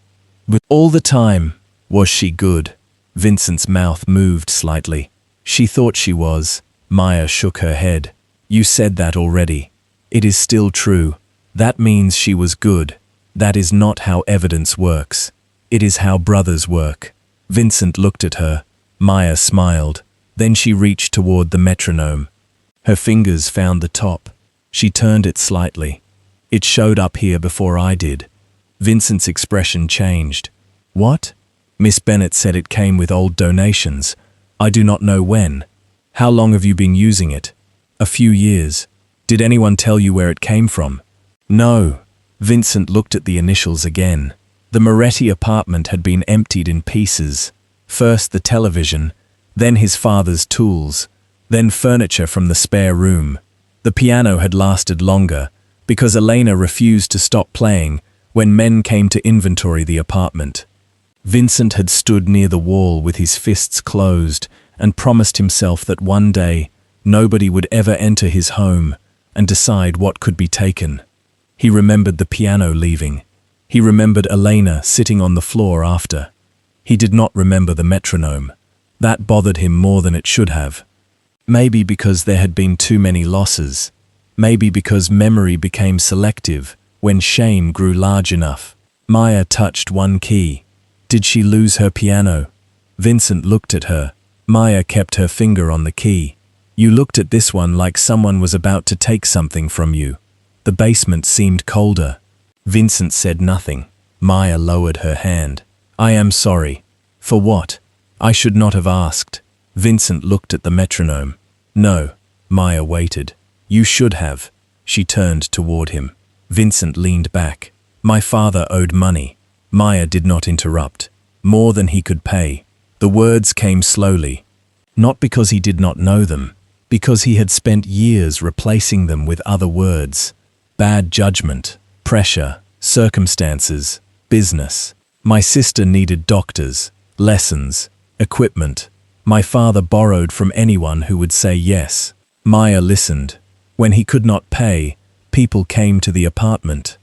A: All the time. Was she good? Vincent's mouth moved slightly. She thought she was. Maya shook her head. You said that already. It is still true. That means she was good. That is not how evidence works. It is how brothers work. Vincent looked at her. Maya smiled. Then she reached toward the metronome. Her fingers found the top. She turned it slightly. It showed up here before I did. Vincent's expression changed. What? Miss Bennett said it came with old donations. I do not know when. How long have you been using it? A few years. Did anyone tell you where it came from? No. Vincent looked at the initials again. The Moretti apartment had been emptied in pieces. First the television, then his father's tools, then furniture from the spare room. The piano had lasted longer, because Elena refused to stop playing when men came to inventory the apartment. Vincent had stood near the wall with his fists closed and promised himself that one day nobody would ever enter his home and decide what could be taken. He remembered the piano leaving. He remembered Elena sitting on the floor after. He did not remember the metronome. That bothered him more than it should have. Maybe because there had been too many losses. Maybe because memory became selective when shame grew large enough. Maya touched one key. Did she lose her piano? Vincent looked at her. Maya kept her finger on the key. You looked at this one like someone was about to take something from you. The basement seemed colder. Vincent said nothing. Maya lowered her hand. I am sorry. For what? I should not have asked. Vincent looked at the metronome. No. Maya waited. You should have. She turned toward him. Vincent leaned back. My father owed money. Maya did not interrupt. More than he could pay. The words came slowly. Not because he did not know them, because he had spent years replacing them with other words. Bad judgment, pressure, circumstances, business. My sister needed doctors, lessons, equipment. My father borrowed from anyone who would say yes. Maya listened. When he could not pay, people came to the apartment.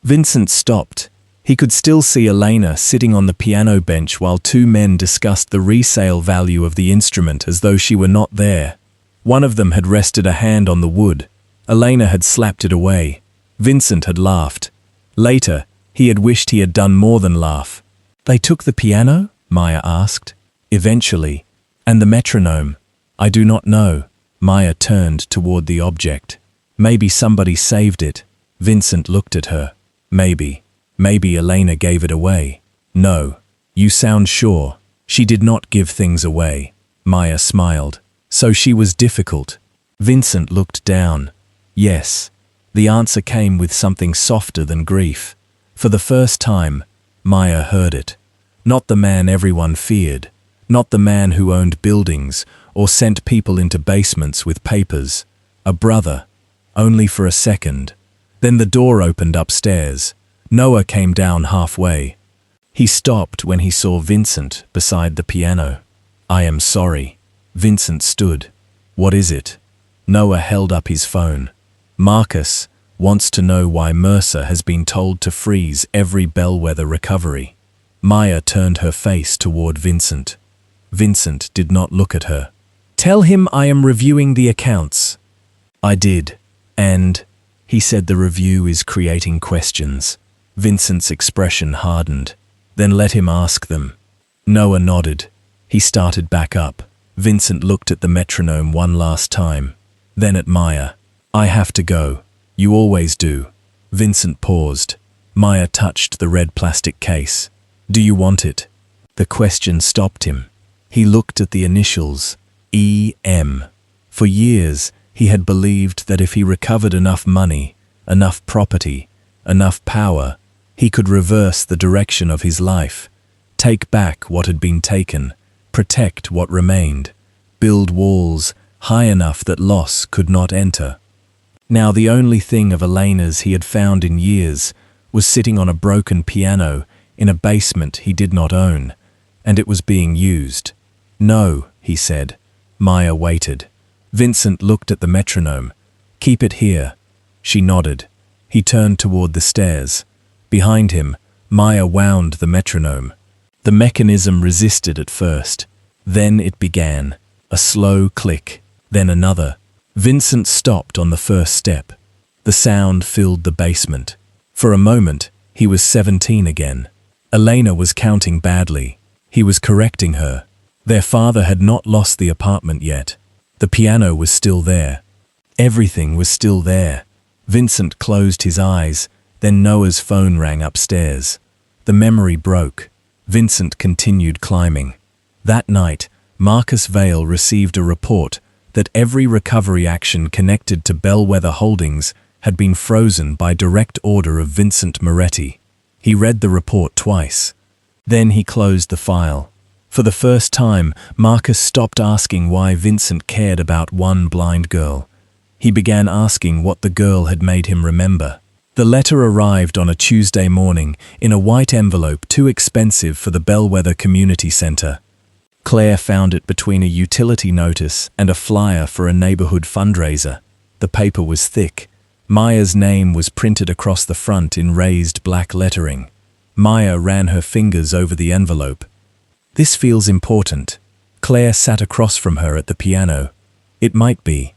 A: Vincent stopped. He could still see Elena sitting on the piano bench while two men discussed the resale value of the instrument as though she were not there. One of them had rested a hand on the wood. Elena had slapped it away. Vincent had laughed. Later, he had wished he had done more than laugh. They took the piano? Maya asked. Eventually. And the metronome? I do not know. Maya turned toward the object. Maybe somebody saved it. Vincent looked at her. Maybe. Maybe Elena gave it away. No. You sound sure. She did not give things away. Maya smiled. So she was difficult. Vincent looked down. Yes. The answer came with something softer than grief. For the first time, Maya heard it. Not the man everyone feared. Not the man who owned buildings or sent people into basements with papers. A brother. Only for a second. Then the door opened upstairs. Noah came down halfway. He stopped when he saw Vincent beside the piano. I am sorry. Vincent stood. What is it? Noah held up his phone. Marcus wants to know why Mercer has been told to freeze every bellwether recovery. Maya turned her face toward Vincent. Vincent did not look at her. Tell him I am reviewing the accounts. I did. And, he said, the review is creating questions. Vincent's expression hardened. Then let him ask them. Noah nodded. He started back up. Vincent looked at the metronome one last time. Then at Maya. I have to go. You always do. Vincent paused. Maya touched the red plastic case. Do you want it? The question stopped him. He looked at the initials, E.M. For years, he had believed that if he recovered enough money, enough property, enough power, he could reverse the direction of his life, take back what had been taken, protect what remained, build walls high enough that loss could not enter. Now the only thing of Elena's he had found in years was sitting on a broken piano in a basement he did not own, and it was being used. No, he said. Maya waited. Vincent looked at the metronome. Keep it here. She nodded. He turned toward the stairs. Behind him, Maya wound the metronome. The mechanism resisted at first. Then it began. A slow click, then another. Vincent stopped on the first step. The sound filled the basement. For a moment, he was 17 again. Elena was counting badly. He was correcting her. Their father had not lost the apartment yet. The piano was still there. Everything was still there. Vincent closed his eyes, then Noah's phone rang upstairs. The memory broke. Vincent continued climbing. That night, Marcus Vale received a report that every recovery action connected to Bellwether Holdings had been frozen by direct order of Vincent Moretti. He read the report twice. Then he closed the file. For the first time, Marcus stopped asking why Vincent cared about one blind girl. He began asking what the girl had made him remember. The letter arrived on a Tuesday morning in a white envelope too expensive for the Bellwether Community Center. Claire found it between a utility notice and a flyer for a neighborhood fundraiser. The paper was thick. Maya's name was printed across the front in raised black lettering. Maya ran her fingers over the envelope. This feels important. Claire sat across from her at the piano. It might be.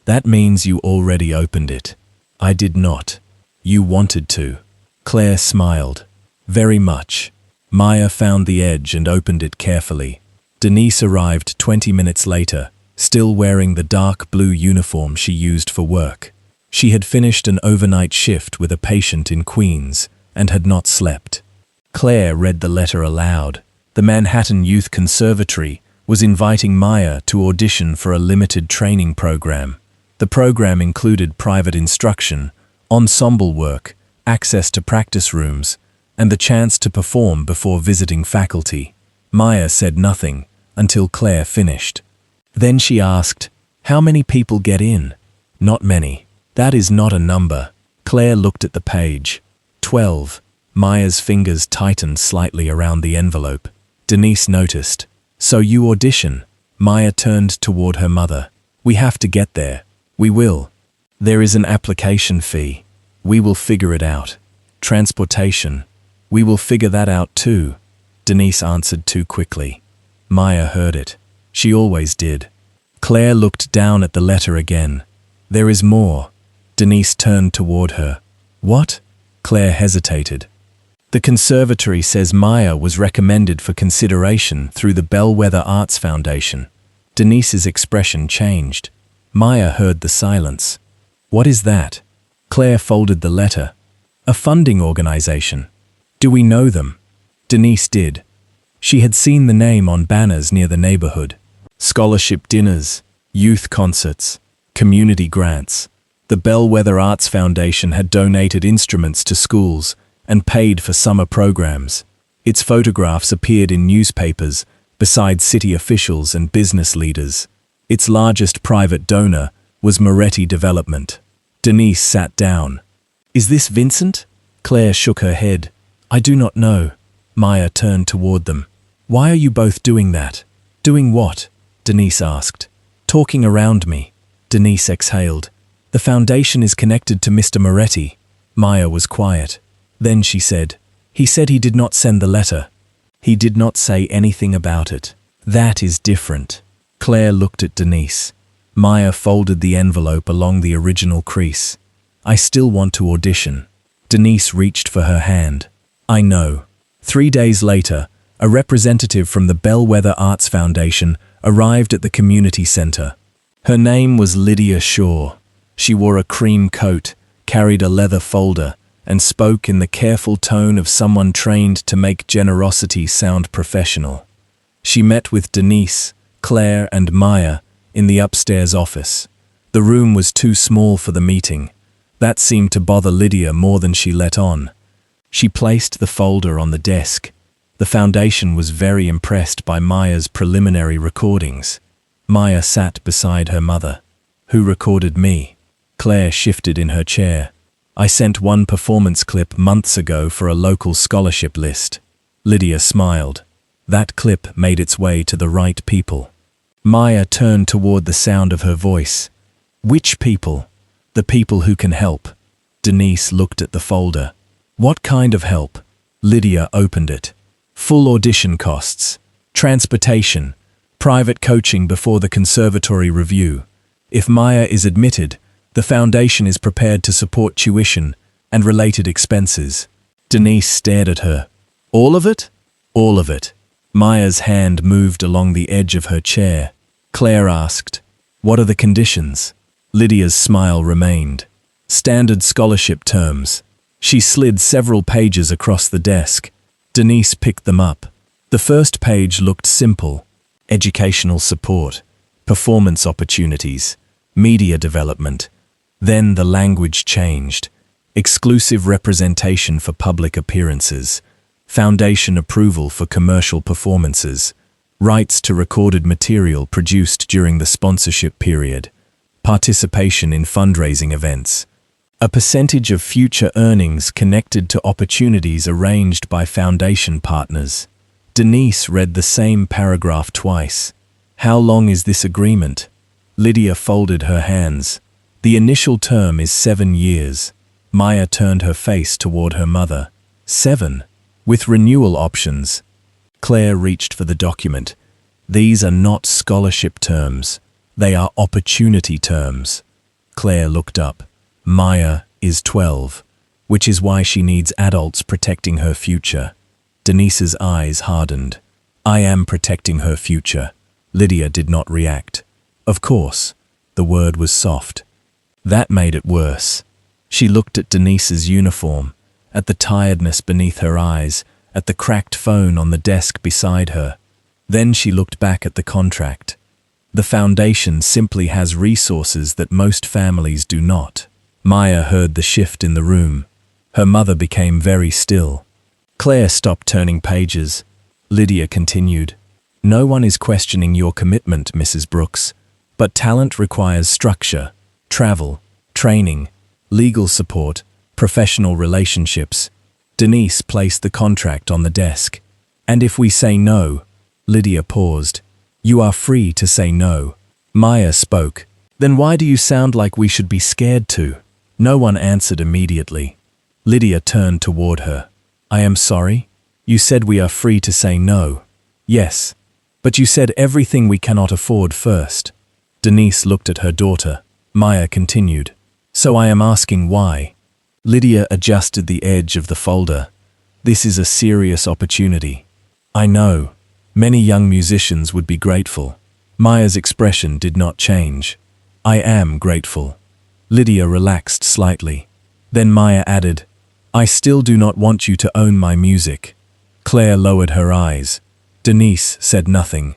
A: That means you already opened it. I did not. You wanted to. Claire smiled. Very much. Maya found the edge and opened it carefully. Denise arrived 20 minutes later, still wearing the dark blue uniform she used for work. She had finished an overnight shift with a patient in Queens and had not slept. Claire read the letter aloud. The Manhattan Youth Conservatory was inviting Maya to audition for a limited training program. The program included private instruction, ensemble work, access to practice rooms, and the chance to perform before visiting faculty. Maya said nothing until Claire finished. Then she asked, "How many people get in?" "Not many. That is not a number." Claire looked at the page. 12. Maya's fingers tightened slightly around the envelope. Denise noticed. "So you audition?" Maya turned toward her mother. "We have to get there." "We will. There is an application fee. We will figure it out." "Transportation. We will figure that out too." Denise answered too quickly. Maya heard it. She always did. Claire looked down at the letter again. "There is more." Denise turned toward her. "What?" Claire hesitated. The conservatory says Maya was recommended for consideration through the Bellwether Arts Foundation. Denise's expression changed. Maya heard the silence. What is that? Claire folded the letter. A funding organization. Do we know them? Denise did. She had seen the name on banners near the neighborhood. Scholarship dinners, youth concerts, community grants. The Bellwether Arts Foundation had donated instruments to schools and paid for summer programs. Its photographs appeared in newspapers beside city officials and business leaders. Its largest private donor was Moretti Development. Denise sat down. Is this Vincent? Claire shook her head. I do not know. Maya turned toward them. Why are you both doing that? Doing what? Denise asked. Talking around me. Denise exhaled. The foundation is connected to Mr. Moretti. Maya was quiet. Then she said, he said he did not send the letter. He did not say anything about it. That is different. Claire looked at Denise. Maya folded the envelope along the original crease. I still want to audition. Denise reached for her hand. I know. 3 days later, a representative from the Bellwether Arts Foundation arrived at the community center. Her name was Lydia Shaw. She wore a cream coat, carried a leather folder, and spoke in the careful tone of someone trained to make generosity sound professional. She met with Denise, Claire, and Maya in the upstairs office. The room was too small for the meeting. That seemed to bother Lydia more than she let on. She placed the folder on the desk. The foundation was very impressed by Maya's preliminary recordings. Maya sat beside her mother. Who recorded me? Claire shifted in her chair. I sent one performance clip months ago for a local scholarship list. Lydia smiled. That clip made its way to the right people. Maya turned toward the sound of her voice. Which people? The people who can help. Denise looked at the folder. What kind of help? Lydia opened it. Full audition costs, transportation, private coaching before the conservatory review. If Maya is admitted, the foundation is prepared to support tuition and related expenses. Denise stared at her. All of it? All of it. Maya's hand moved along the edge of her chair. Claire asked, what are the conditions? Lydia's smile remained. Standard scholarship terms. She slid several pages across the desk. Denise picked them up. The first page looked simple. Educational support, performance opportunities, media development. Then the language changed. Exclusive representation for public appearances, foundation approval for commercial performances, rights to recorded material produced during the sponsorship period, participation in fundraising events, a percentage of future earnings connected to opportunities arranged by foundation partners. Denise read the same paragraph twice. How long is this agreement? Lydia folded her hands. The initial term is 7 years. Maya turned her face toward her mother. 7? With renewal options. Claire reached for the document. These are not scholarship terms. They are opportunity terms. Claire looked up. Maya is 12, which is why she needs adults protecting her future. Denise's eyes hardened. I am protecting her future. Lydia did not react. Of course. The word was soft. That made it worse. She looked at Denise's uniform, at the tiredness beneath her eyes, at the cracked phone on the desk beside her. Then she looked back at the contract. The foundation simply has resources that most families do not. Maya heard the shift in the room. Her mother became very still. Claire stopped turning pages. Lydia continued. No one is questioning your commitment, Mrs. Brooks, but talent requires structure, travel, training, legal support, professional relationships. Denise placed the contract on the desk. And if we say no, Lydia paused. You are free to say no. Maya spoke. Then why do you sound like we should be scared to? No one answered immediately. Lydia turned toward her. I am sorry. You said we are free to say no. Yes. But you said everything we cannot afford first. Denise looked at her daughter. Maya continued. So I am asking why. Lydia adjusted the edge of the folder. This is a serious opportunity. I know. Many young musicians would be grateful. Maya's expression did not change. I am grateful. Lydia relaxed slightly. Then Maya added, I still do not want you to own my music. Claire lowered her eyes. Denise said nothing.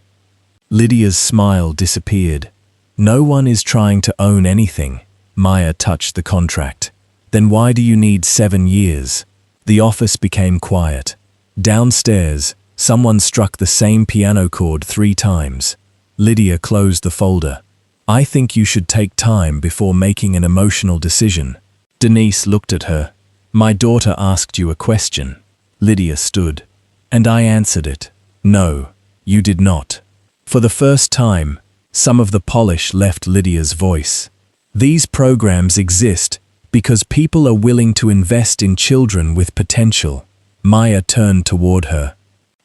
A: Lydia's smile disappeared. No one is trying to own anything. Maya touched the contract. Then why do you need 7 years? The office became quiet. Downstairs, someone struck the same piano chord 3 times. Lydia closed the folder. I think you should take time before making an emotional decision. Denise looked at her. My daughter asked you a question. Lydia stood. And I answered it. No, you did not. For the first time, some of the polish left Lydia's voice. These programs exist because people are willing to invest in children with potential. Maya turned toward her.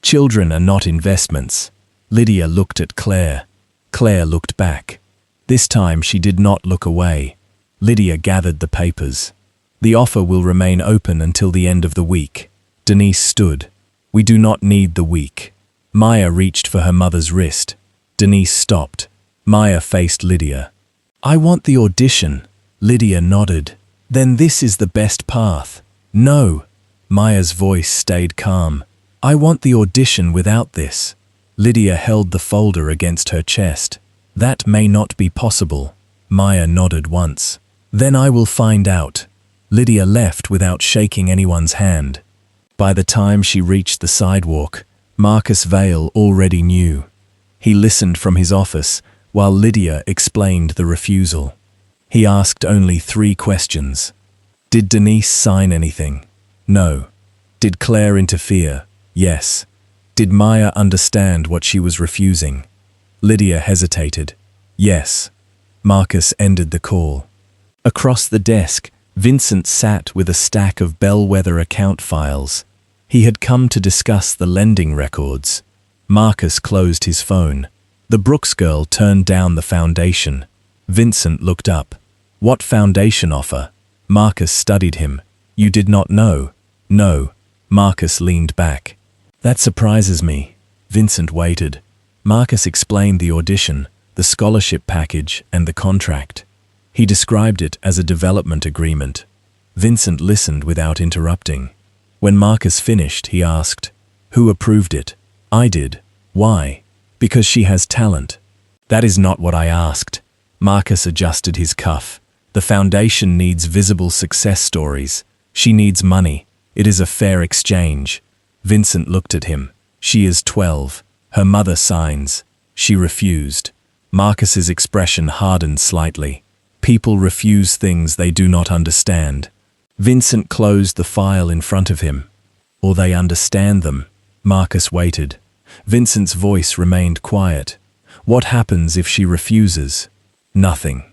A: Children are not investments. Lydia looked at Claire. Claire looked back. This time she did not look away. Lydia gathered the papers. The offer will remain open until the end of the week. Denise stood. We do not need the week. Maya reached for her mother's wrist. Denise stopped. Maya faced Lydia. I want the audition. Lydia nodded. Then this is the best path. No. Maya's voice stayed calm. I want the audition without this. Lydia held the folder against her chest. That may not be possible. Maya nodded once. Then I will find out. Lydia left without shaking anyone's hand. By the time she reached the sidewalk, Marcus Vale already knew. He listened from his office while Lydia explained the refusal. He asked only 3 questions. Did Denise sign anything? No. Did Claire interfere? Yes. Did Maya understand what she was refusing? Lydia hesitated. Yes. Marcus ended the call. Across the desk, Vincent sat with a stack of bellwether account files. He had come to discuss the lending records. Marcus closed his phone. The Brooks girl turned down the foundation. Vincent looked up. What foundation offer? Marcus studied him. You did not know? No. Marcus leaned back. That surprises me. Vincent waited. Marcus explained the audition, the scholarship package, and the contract. He described it as a development agreement. Vincent listened without interrupting. When Marcus finished, he asked, Who approved it? I did. Why? Because she has talent. That is not what I asked. Marcus adjusted his cuff. The foundation needs visible success stories. She needs money. It is a fair exchange. Vincent looked at him. She is 12. Her mother signs. She refused. Marcus's expression hardened slightly. People refuse things they do not understand. Vincent closed the file in front of him. Or they understand them. Marcus waited. Vincent's voice remained quiet. What happens if she refuses? Nothing.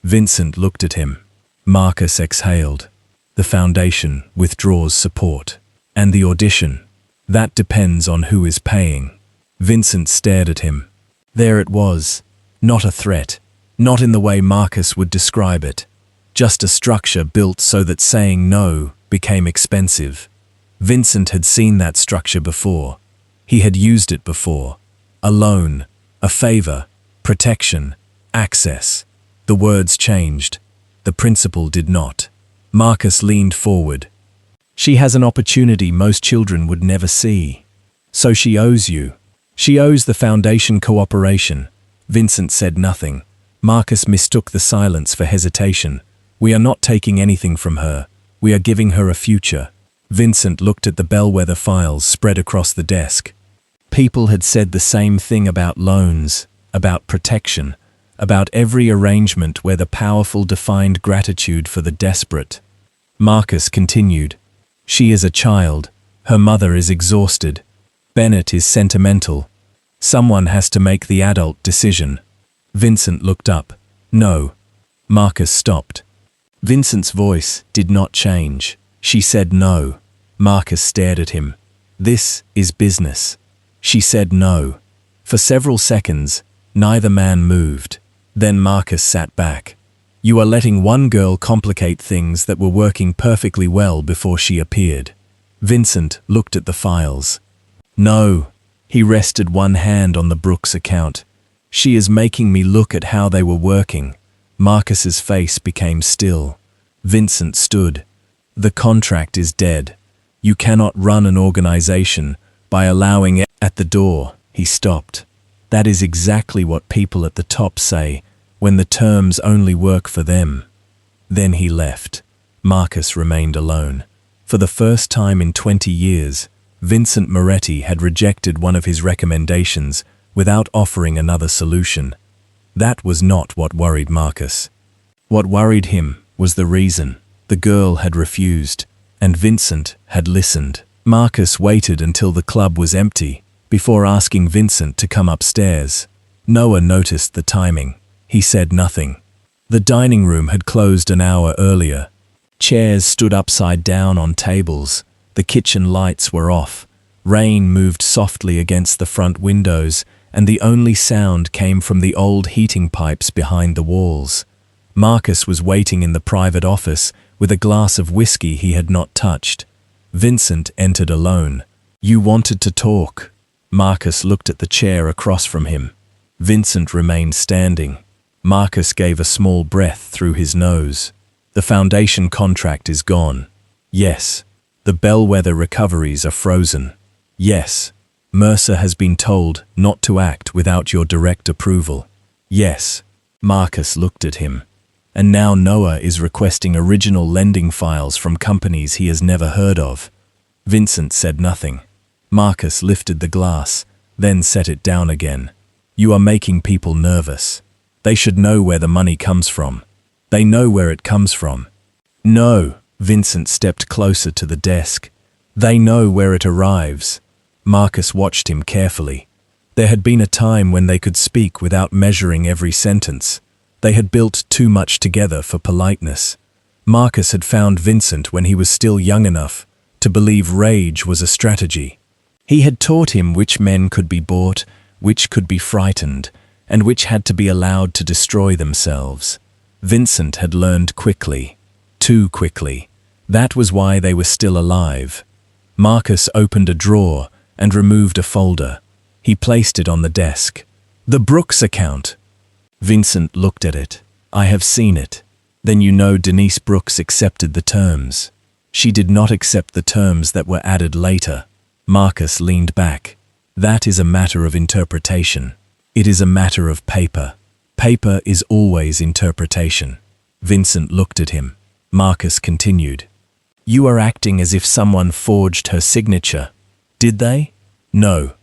A: Vincent looked at him. Marcus exhaled. The foundation withdraws support. And the audition? That depends on who is paying. Vincent stared at him. There it was. Not a threat. Not in the way Marcus would describe it. Just a structure built so that saying no became expensive. Vincent had seen that structure before. He had used it before. A loan, a favor, protection, access. The words changed. The principle did not. Marcus leaned forward. She has an opportunity most children would never see. So she owes you. She owes the foundation cooperation. Vincent said nothing. Marcus mistook the silence for hesitation. We are not taking anything from her. We are giving her a future. Vincent looked at the bellwether files spread across the desk. People had said the same thing about loans, about protection, about every arrangement where the powerful defined gratitude for the desperate. Marcus continued. She is a child. Her mother is exhausted. Bennett is sentimental. Someone has to make the adult decision. Vincent looked up. No. Marcus stopped. Vincent's voice did not change. She said no. Marcus stared at him. This is business. She said no. For several seconds, neither man moved. Then Marcus sat back. You are letting one girl complicate things that were working perfectly well before she appeared. Vincent looked at the files. No. He rested one hand on the Brooks account. She is making me look at how they were working. Marcus's face became still. Vincent stood. The contract is dead. You cannot run an organization by allowing it at the door. He stopped. That is exactly what people at the top say when the terms only work for them. Then he left. Marcus remained alone. For the first time in 20 years, Vincent Moretti had rejected one of his recommendations without offering another solution. That was not what worried Marcus. What worried him was the reason. The girl had refused, and Vincent had listened. Marcus waited until the club was empty before asking Vincent to come upstairs. Noah noticed the timing. He said nothing. The dining room had closed an hour earlier. Chairs stood upside down on tables. The kitchen lights were off. Rain moved softly against the front windows, and the only sound came from the old heating pipes behind the walls. Marcus was waiting in the private office with a glass of whiskey he had not touched. Vincent entered alone. You wanted to talk. Marcus looked at the chair across from him. Vincent remained standing. Marcus gave a small breath through his nose. The foundation contract is gone. Yes. The bellwether recoveries are frozen. Yes. Mercer has been told not to act without your direct approval. Yes. Marcus looked at him. And now Noah is requesting original lending files from companies he has never heard of. Vincent said nothing. Marcus lifted the glass, then set it down again. You are making people nervous. They should know where the money comes from. They know where it comes from. No. Vincent stepped closer to the desk. They know where it arrives. Marcus watched him carefully. There had been a time when they could speak without measuring every sentence. They had built too much together for politeness. Marcus had found Vincent when he was still young enough to believe rage was a strategy. He had taught him which men could be bought, which could be frightened, and which had to be allowed to destroy themselves. Vincent had learned quickly. Too quickly. That was why they were still alive. Marcus opened a drawer and removed a folder. He placed it on the desk. The Brooks account. Vincent looked at it. I have seen it. Then you know Denise Brooks accepted the terms. She did not accept the terms that were added later. Marcus leaned back. That is a matter of interpretation. It is a matter of paper. Paper is always interpretation. Vincent looked at him. Marcus continued. You are acting as if someone forged her signature. Did they? No.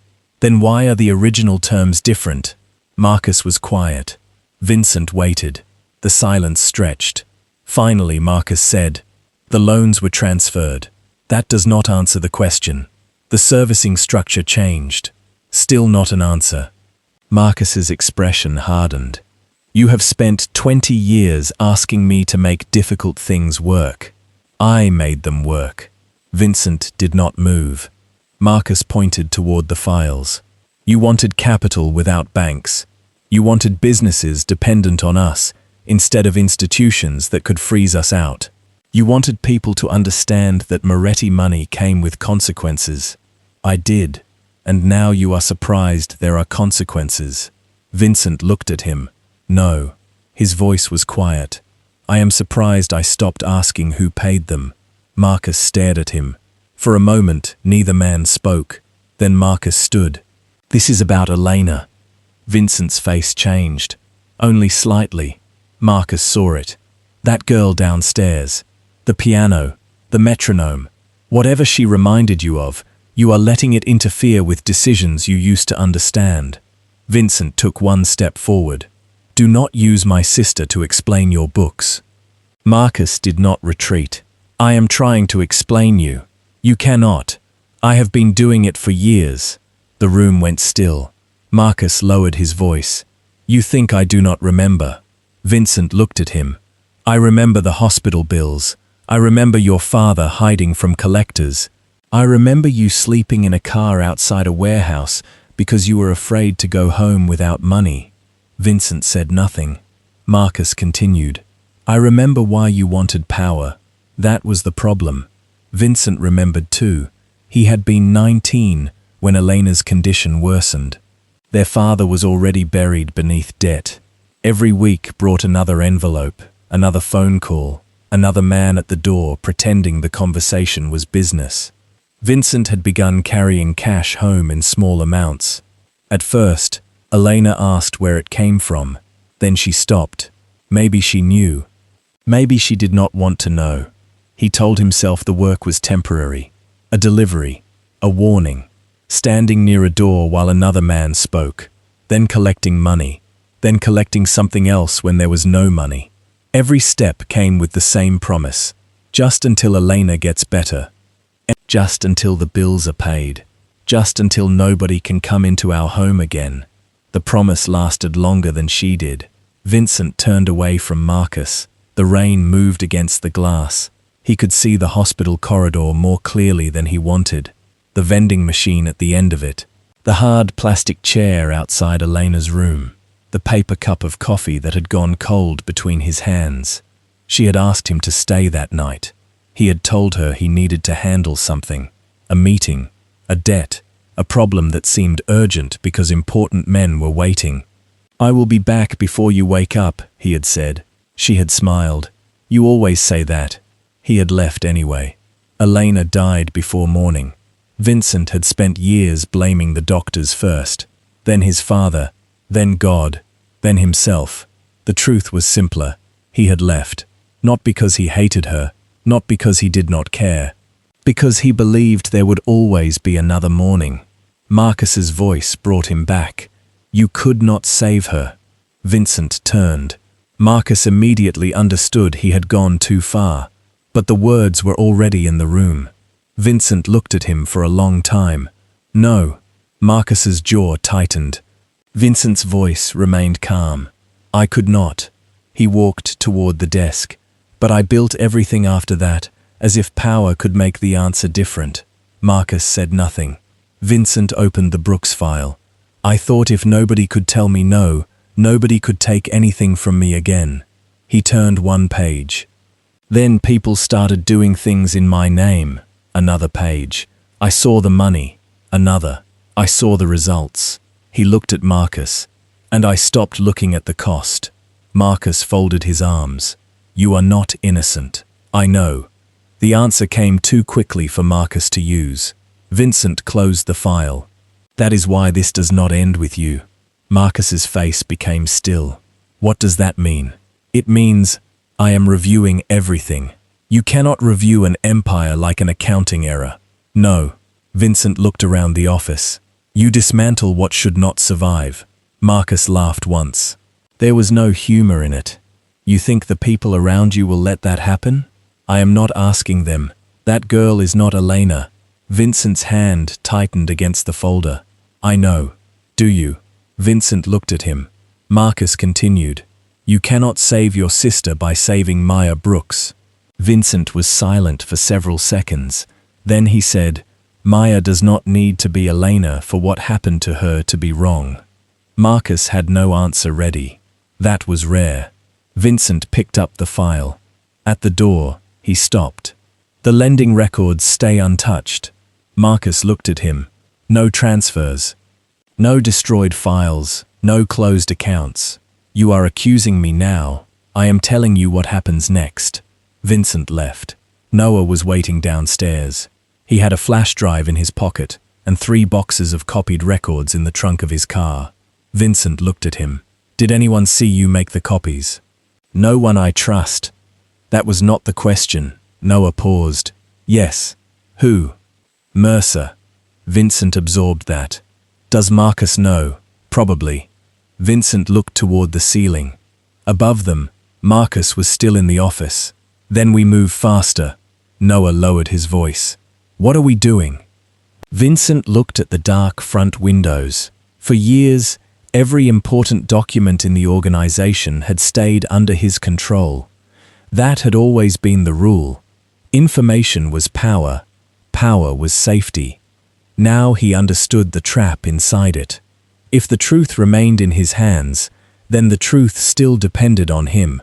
A: Then why are the original terms different? Marcus was quiet. Vincent waited. The silence stretched. Finally, Marcus said, the loans were transferred. That does not answer the question. The servicing structure changed. Still not an answer. Marcus's expression hardened. You have spent 20 years asking me to make difficult things work. I made them work. Vincent did not move. Marcus pointed toward the files. You wanted capital without banks. You wanted businesses dependent on us, instead of institutions that could freeze us out. You wanted people to understand that Moretti money came with consequences. I did. And now you are surprised there are consequences. Vincent looked at him. No. His voice was quiet. I am surprised I stopped asking who paid them. Marcus stared at him. For a moment, neither man spoke. Then Marcus stood. This is about Elena. Vincent's face changed. Only slightly. Marcus saw it. That girl downstairs. The piano. The metronome. Whatever she reminded you of, you are letting it interfere with decisions you used to understand. Vincent took one step forward. Do not use my sister to explain your books. Marcus did not retreat. I am trying to explain you. You cannot. I have been doing it for years. The room went still. Marcus lowered his voice. You think I do not remember. Vincent looked at him. I remember the hospital bills. I remember your father hiding from collectors. I remember you sleeping in a car outside a warehouse because you were afraid to go home without money. Vincent said nothing. Marcus continued. I remember why you wanted power. That was the problem. Vincent remembered too. He had been 19 when Elena's condition worsened. Their father was already buried beneath debt. Every week brought another envelope, another phone call, another man at the door pretending the conversation was business. Vincent had begun carrying cash home in small amounts. At first, Elena asked where it came from. Then she stopped. Maybe she knew. Maybe she did not want to know. He told himself the work was temporary. A delivery. A warning. Standing near a door while another man spoke. Then collecting money. Then collecting something else when there was no money. Every step came with the same promise. Just until Elena gets better. Just until the bills are paid. Just until nobody can come into our home again. The promise lasted longer than she did. Vincent turned away from Marcus. The rain moved against the glass. He could see the hospital corridor more clearly than he wanted. The vending machine at the end of it. The hard plastic chair outside Elena's room. The paper cup of coffee that had gone cold between his hands. She had asked him to stay that night. He had told her he needed to handle something. A meeting. A debt. A problem that seemed urgent because important men were waiting. "I will be back before you wake up," he had said. She had smiled. "You always say that." He had left anyway. Elena died before morning. Vincent had spent years blaming the doctors first, then his father, then God, then himself. The truth was simpler. He had left. Not because he hated her, not because he did not care. Because he believed there would always be another morning. Marcus's voice brought him back. "You could not save her." Vincent turned. Marcus immediately understood he had gone too far, but the words were already in the room. Vincent looked at him for a long time. "No." Marcus's jaw tightened. Vincent's voice remained calm. "I could not." He walked toward the desk. "But I built everything after that, as if power could make the answer different." Marcus said nothing. Vincent opened the Brooks file. "I thought if nobody could tell me no, nobody could take anything from me again." He turned one page. "Then people started doing things in my name." Another page. "I saw the money." Another. "I saw the results." He looked at Marcus. "And I stopped looking at the cost." Marcus folded his arms. "You are not innocent. I know." The answer came too quickly for Marcus to use. Vincent closed the file. "That is why this does not end with you." Marcus's face became still. "What does that mean?" "It means I am reviewing everything. You cannot review an empire like an accounting error." "No." Vincent looked around the office. "You dismantle what should not survive." Marcus laughed once. There was no humor in it. "You think the people around you will let that happen?" "I am not asking them. That girl is not Elena." Vincent's hand tightened against the folder. "I know." "Do you?" Vincent looked at him. Marcus continued. "You cannot save your sister by saving Maya Brooks." Vincent was silent for several seconds. Then he said, "Maya does not need to be Elena for what happened to her to be wrong." Marcus had no answer ready. That was rare. Vincent picked up the file. At the door, he stopped. "The lending records stay untouched." Marcus looked at him. "No transfers. No destroyed files. No closed accounts. You are accusing me now. I am telling you what happens next." Vincent left. Noah was waiting downstairs. He had a flash drive in his pocket and 3 boxes of copied records in the trunk of his car. Vincent looked at him. "Did anyone see you make the copies?" "No one I trust." "That was not the question." Noah paused. "Yes." "Who?" "Mercer." Vincent absorbed that. "Does Marcus know?" "Probably." Vincent looked toward the ceiling. Above them, Marcus was still in the office. "Then we move faster." Noah lowered his voice. "What are we doing?" Vincent looked at the dark front windows. For years, every important document in the organization had stayed under his control. That had always been the rule. Information was power. Power was safety. Now he understood the trap inside it. If the truth remained in his hands, then the truth still depended on him.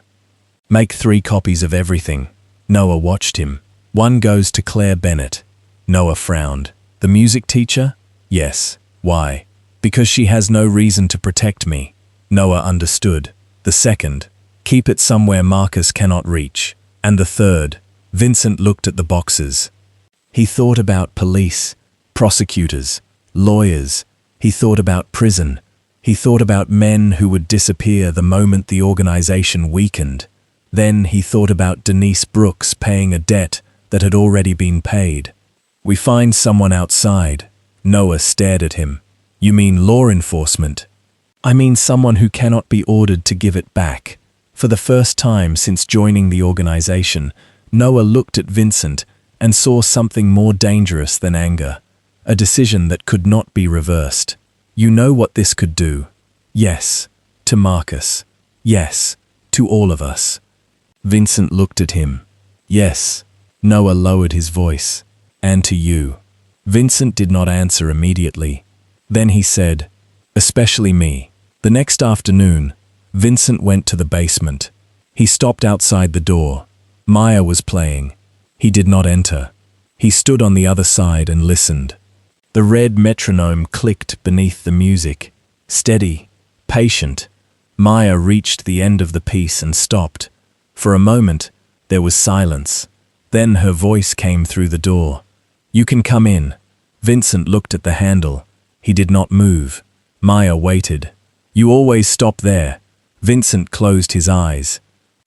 A: "Make 3 copies of everything." Noah watched him. One goes to Claire Bennett. Noah frowned. The music teacher? Yes. Why? Because she has no reason to protect me. Noah understood. The second, keep it somewhere Marcus cannot reach. And the third, Vincent looked at the boxes. He thought about police, prosecutors, lawyers. He thought about prison. He thought about men who would disappear the moment the organization weakened. Then he thought about Denise Brooks paying a debt that had already been paid. We find someone outside. Noah stared at him. You mean law enforcement? I mean someone who cannot be ordered to give it back. For the first time since joining the organization, Noah looked at Vincent and saw something more dangerous than anger. A decision that could not be reversed. You know what this could do? Yes, to Marcus. Yes, to all of us. Vincent looked at him. Yes. Noah lowered his voice. And to you. Vincent did not answer immediately. Then he said, especially me. The next afternoon, Vincent went to the basement. He stopped outside the door. Maya was playing. He did not enter. He stood on the other side and listened. The red metronome clicked beneath the music. Steady, patient. Maya reached the end of the piece and stopped. For a moment, there was silence. Then her voice came through the door. You can come in. Vincent looked at the handle. He did not move. Maya waited. You always stop there. Vincent closed his eyes.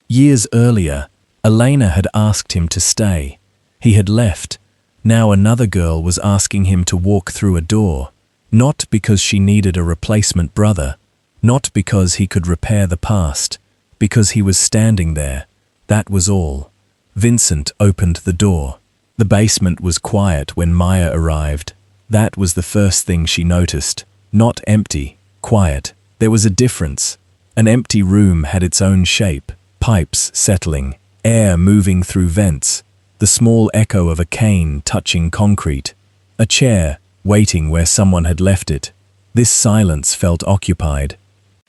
A: Years earlier, Elena had asked him to stay. He had left. Now another girl was asking him to walk through a door. Not because she needed a replacement brother. Not because he could repair the past. Because he was standing there. That was all. Vincent opened the door. The basement was quiet when Maya arrived. That was the first thing she noticed. Not empty, quiet. There was a difference. An empty room had its own shape, pipes settling, air moving through vents, the small echo of a cane touching concrete, a chair waiting where someone had left it. This silence felt occupied.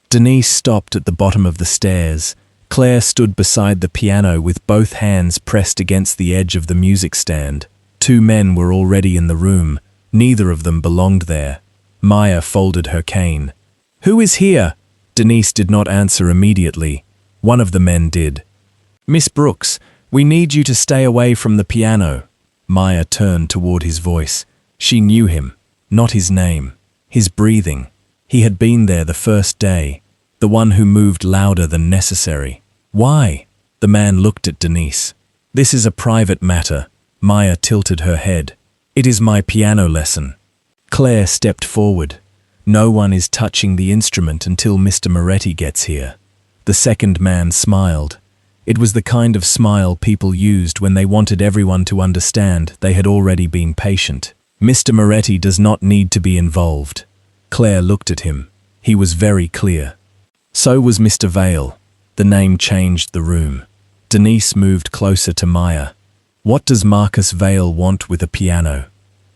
A: Denise stopped at the bottom of the stairs. Claire stood beside the piano with both hands pressed against the edge of the music stand. Two men were already in the room. Neither of them belonged there. Maya folded her cane. Who is here? Denise did not answer immediately. One of the men did. Miss Brooks, we need you to stay away from the piano. Maya turned toward his voice. She knew him, not his name, his breathing. He had been there the first day, the one who moved louder than necessary. Why? The man looked at Denise. This is a private matter. Maya tilted her head. It is my piano lesson. Claire stepped forward. No one is touching the instrument until Mr. Moretti gets here. The second man smiled. It was the kind of smile people used when they wanted everyone to understand they had already been patient. Mr. Moretti does not need to be involved. Claire looked at him. He was very clear. So was Mr. Vale. The name changed the room. Denise moved closer to Maya. What does Marcus Vale want with a piano?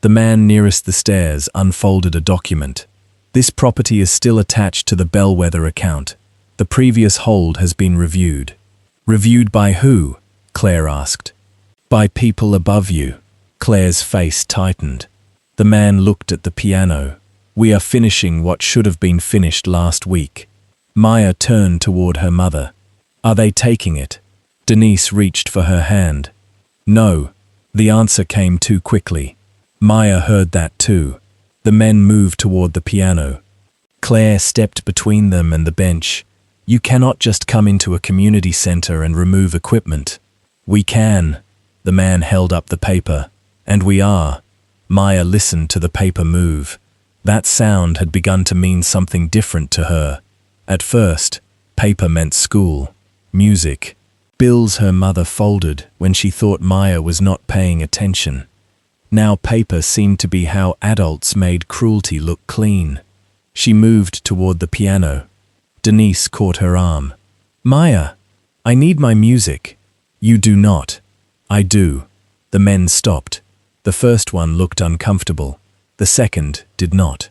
A: The man nearest the stairs unfolded a document. This property is still attached to the Bellwether account. The previous hold has been reviewed. Reviewed by who? Claire asked. By people above you. Claire's face tightened. The man looked at the piano. We are finishing what should have been finished last week. Maya turned toward her mother. Are they taking it? Denise reached for her hand. No. The answer came too quickly. Maya heard that too. The men moved toward the piano. Claire stepped between them and the bench. You cannot just come into a community center and remove equipment. We can. The man held up the paper. And we are. Maya listened to the paper move. That sound had begun to mean something different to her. At first, paper meant school, music, bills her mother folded when she thought Maya was not paying attention. Now paper seemed to be how adults made cruelty look clean. She moved toward the piano. Denise caught her arm. Maya, I need my music. You do not. I do. The men stopped. The first one looked uncomfortable. The second did not.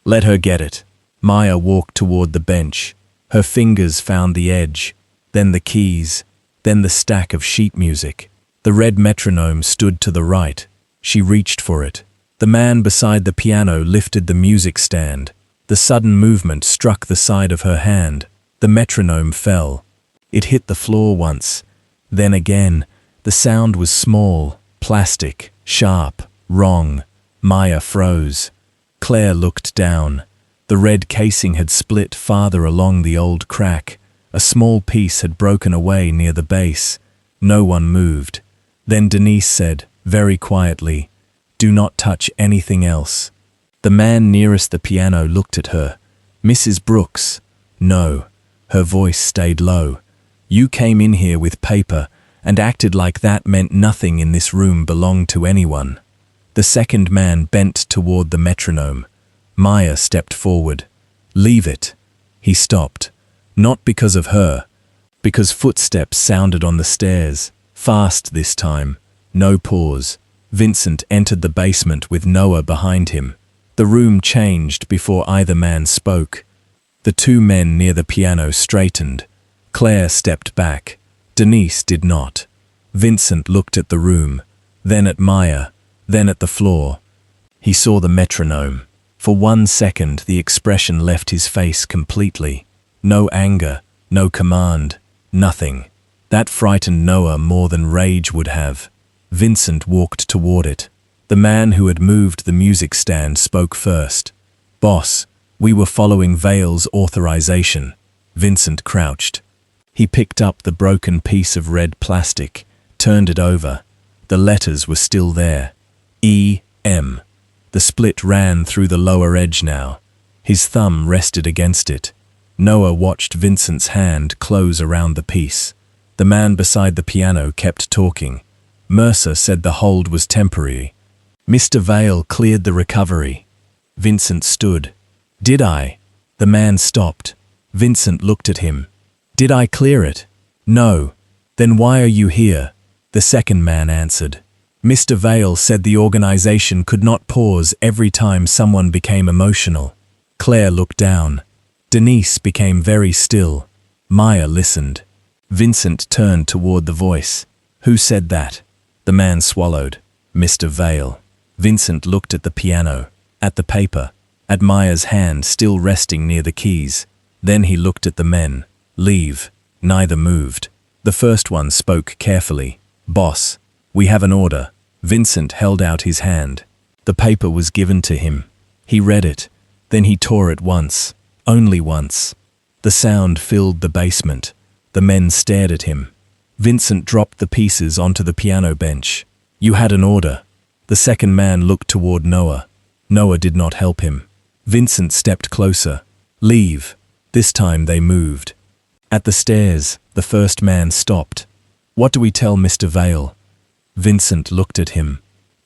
A: Let her get it. Maya walked toward the bench. Her fingers found the edge, then the keys, then the stack of sheet music. The red metronome stood to the right. She reached for it. The man beside the piano lifted the music stand. The sudden movement struck the side of her hand. The metronome fell. It hit the floor once. Then again. The sound was small, plastic, sharp, wrong. Maya froze. Claire looked down. The red casing had split farther along the old crack. A small piece had broken away near the base. No one moved. Then Denise said, very quietly, "Do not touch anything else." The man nearest the piano looked at her. "Mrs. Brooks." "No." Her voice stayed low. "You came in here with paper and acted like that meant nothing in this room belonged to anyone." The second man bent toward the metronome. Maya stepped forward. "Leave it." He stopped. Not because of her. Because footsteps sounded on the stairs. Fast this time. No pause. Vincent entered the basement with Noah behind him. The room changed before either man spoke. The two men near the piano straightened. Claire stepped back. Denise did not. Vincent looked at the room, then at Maya, then at the floor. He saw the metronome. For 1 second, the expression left his face completely. No anger, no command, nothing. That frightened Noah more than rage would have. Vincent walked toward it. The man who had moved the music stand spoke first. "Boss, we were following Vale's authorization." Vincent crouched. He picked up the broken piece of red plastic, turned it over. The letters were still there. E.M. The split ran through the lower edge now. His thumb rested against it. Noah watched Vincent's hand close around the piece. The man beside the piano kept talking. Mercer said the hold was temporary. Mr. Vale cleared the recovery. Vincent stood. "Did I?" The man stopped. Vincent looked at him. "Did I clear it?" "No." "Then why are you here?" The second man answered. Mr. Vale said the organization could not pause every time someone became emotional. Claire looked down. Denise became very still. Maya listened. Vincent turned toward the voice. "Who said that?" The man swallowed. "Mr. Vale." Vincent looked at the piano, at the paper, at Maya's hand still resting near the keys. Then he looked at the men. "Leave." Neither moved. The first one spoke carefully. "Boss, we have an order." Vincent held out his hand. The paper was given to him. He read it. Then he tore it once. Only once. The sound filled the basement. The men stared at him. Vincent dropped the pieces onto the piano bench. "You had an order." The second man looked toward Noah. Noah did not help him. Vincent stepped closer. "Leave." This time they moved. At the stairs, the first man stopped. "What do we tell Mr. Vale?" Vincent looked at him.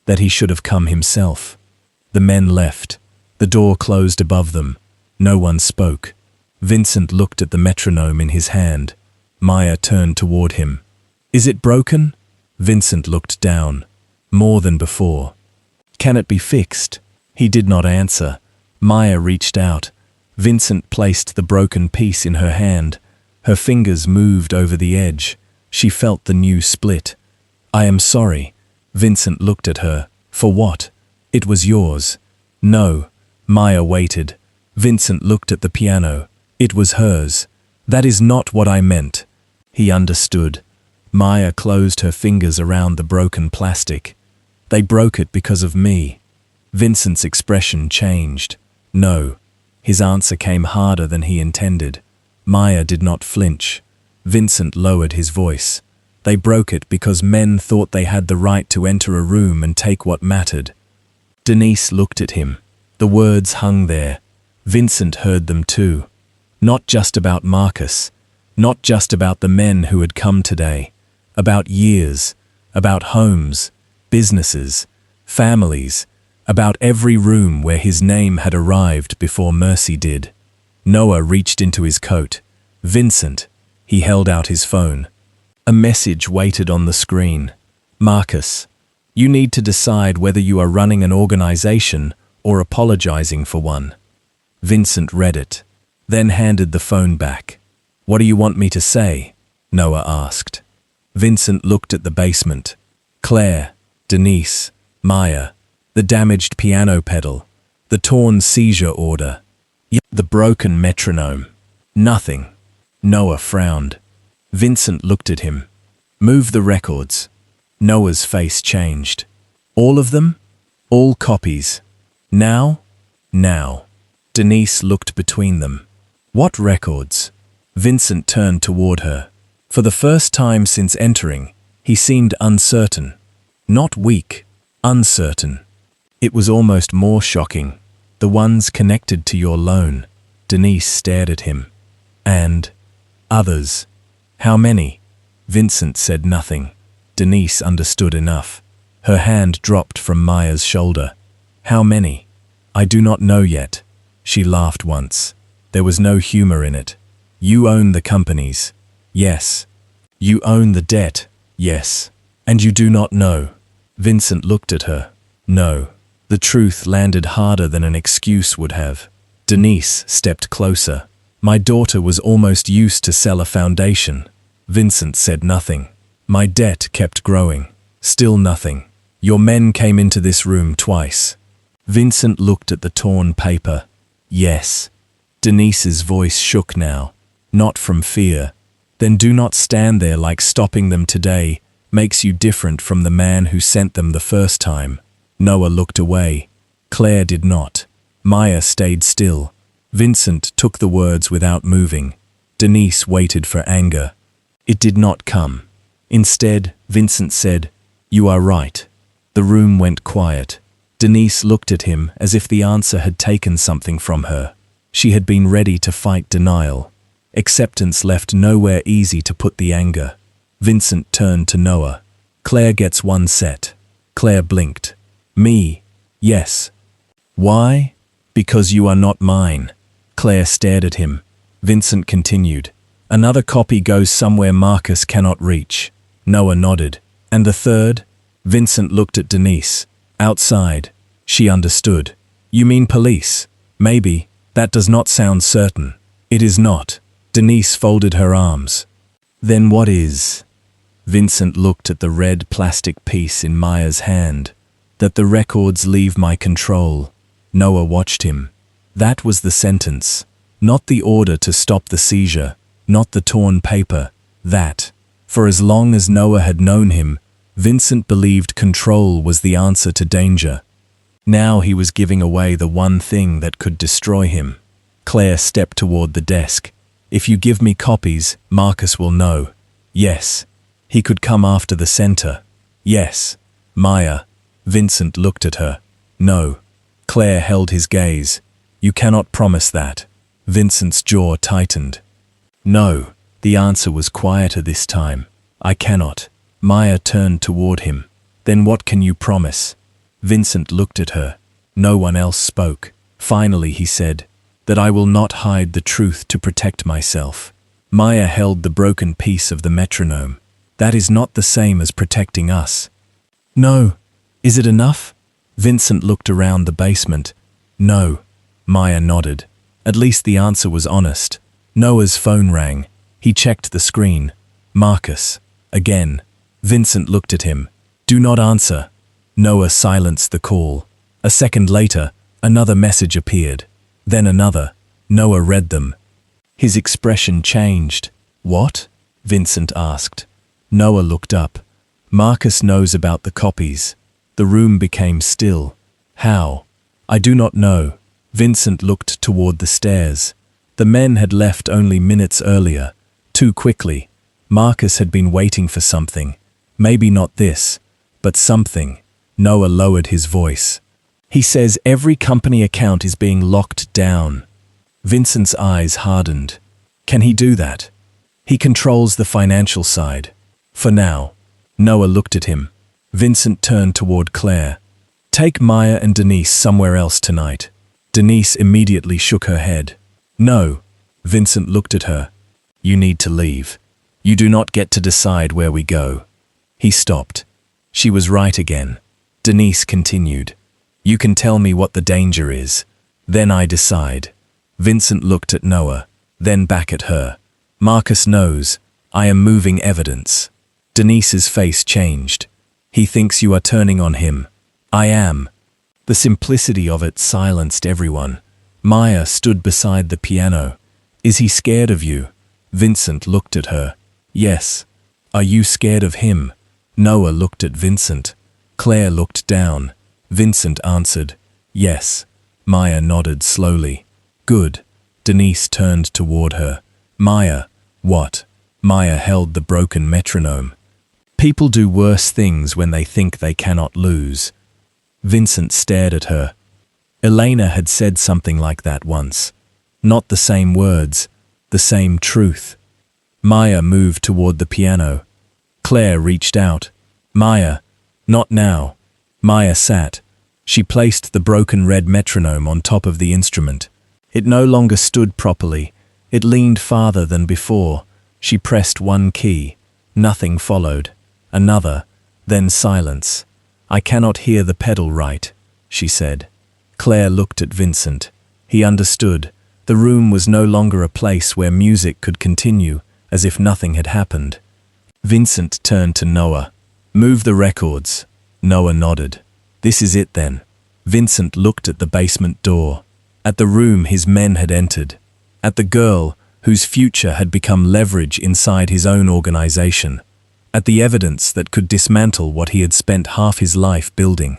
A: That he should have come himself. The men left. The door closed above them. No one spoke. Vincent looked at the metronome in his hand. Maya turned toward him. "Is it broken?" Vincent looked down. More than before. "Can it be fixed?" He did not answer. Maya reached out. Vincent placed the broken piece in her hand. Her fingers moved over the edge. She felt the new split. "I am sorry." Vincent looked at her. "For what?" "It was yours." "No." Maya waited. Vincent looked at the piano. "It was hers." "That is not what I meant." He understood. Maya closed her fingers around the broken plastic. "They broke it because of me." Vincent's expression changed. "No." His answer came harder than he intended. Maya did not flinch. Vincent lowered his voice. "They broke it because men thought they had the right to enter a room and take what mattered." Denise looked at him. The words hung there. Vincent heard them too. Not just about Marcus. Not just about the men who had come today. About years. About homes. Businesses. Families. About every room where his name had arrived before Mercy did. Noah reached into his coat. "Vincent." He held out his phone. A message waited on the screen. "Marcus, you need to decide whether you are running an organization or apologizing for one." Vincent read it, then handed the phone back. "What do you want me to say?" Noah asked. Vincent looked at the basement. Claire, Denise, Maya, the damaged piano pedal, the torn seizure order, the broken metronome. Nothing. Noah frowned. Vincent looked at him. Move the records. Noah's face changed. All of them? All copies. Now? Now. Denise looked between them. What records? Vincent turned toward her. For the first time since entering, he seemed uncertain. Not weak, uncertain. It was almost more shocking. The ones connected to your loan. Denise stared at him. And others. How many? Vincent said nothing. Denise understood enough. Her hand dropped from Maya's shoulder. How many? I do not know yet. She laughed once. There was no humor in it. You own the companies. Yes. You own the debt. Yes. And you do not know. Vincent looked at her. No. The truth landed harder than an excuse would have. Denise stepped closer. My daughter was almost used to sell a foundation. Vincent said nothing. My debt kept growing. Still nothing. Your men came into this room twice. Vincent looked at the torn paper. Yes. Denise's voice shook now. Not from fear. Then do not stand there like stopping them today makes you different from the man who sent them the first time. Noah looked away. Claire did not. Maya stayed still. Vincent took the words without moving. Denise waited for anger. It did not come. Instead, Vincent said, "You are right." The room went quiet. Denise looked at him as if the answer had taken something from her. She had been ready to fight denial. Acceptance left nowhere easy to put the anger. Vincent turned to Noah. Claire gets one set. Claire blinked. Me? Yes. Why? Because you are not mine. Claire stared at him. Vincent continued. Another copy goes somewhere Marcus cannot reach. Noah nodded. And the third? Vincent looked at Denise. Outside. She understood. You mean police? Maybe. That does not sound certain. It is not. Denise folded her arms. Then what is? Vincent looked at the red plastic piece in Maya's hand. That the records leave my control. Noah watched him. That was the sentence. Not the order to stop the seizure. Not the torn paper. That. For as long as Noah had known him, Vincent believed control was the answer to danger. Now he was giving away the one thing that could destroy him. Claire stepped toward the desk. If you give me copies, Marcus will know. Yes. He could come after the center. Yes. Maya. Vincent looked at her. No. Claire held his gaze. You cannot promise that. Vincent's jaw tightened. No. The answer was quieter this time. I cannot. Maya turned toward him. Then what can you promise? Vincent looked at her. No one else spoke. Finally he said, that I will not hide the truth to protect myself. Maya held the broken piece of the metronome. That is not the same as protecting us. No. Is it enough? Vincent looked around the basement. No. Maya nodded. At least the answer was honest. Noah's phone rang. He checked the screen. Marcus. Again. Vincent looked at him. Do not answer. Noah silenced the call. A second later, another message appeared. Then another. Noah read them. His expression changed. What? Vincent asked. Noah looked up. Marcus knows about the copies. The room became still. How? I do not know. Vincent looked toward the stairs. The men had left only minutes earlier. Too quickly. Marcus had been waiting for something. Maybe not this, but something. Noah lowered his voice. He says every company account is being locked down. Vincent's eyes hardened. Can he do that? He controls the financial side. For now. Noah looked at him. Vincent turned toward Claire. Take Maya and Denise somewhere else tonight. Denise immediately shook her head. No. Vincent looked at her. You need to leave. You do not get to decide where we go. He stopped. She was right again. Denise continued. You can tell me what the danger is. Then I decide. Vincent looked at Noah, then back at her. Marcus knows. I am moving evidence. Denise's face changed. He thinks you are turning on him. I am. The simplicity of it silenced everyone. Maya stood beside the piano. Is he scared of you? Vincent looked at her. Yes. Are you scared of him? Noah looked at Vincent. Claire looked down. Vincent answered, yes. Maya nodded slowly. Good. Denise turned toward her. Maya, what? Maya held the broken metronome. People do worse things when they think they cannot lose. Vincent stared at her. Elena had said something like that once. Not the same words, the same truth. Maya moved toward the piano. Claire reached out. Maya, not now. Maya sat. She placed the broken red metronome on top of the instrument. It no longer stood properly. It leaned farther than before. She pressed one key. Nothing followed. Another. Then silence. I cannot hear the pedal right, she said. Claire looked at Vincent. He understood. The room was no longer a place where music could continue, as if nothing had happened. Vincent turned to Noah. Move the records. Noah nodded. This is it then. Vincent looked at the basement door. At the room his men had entered. At the girl, whose future had become leverage inside his own organization. At the evidence that could dismantle what he had spent half his life building.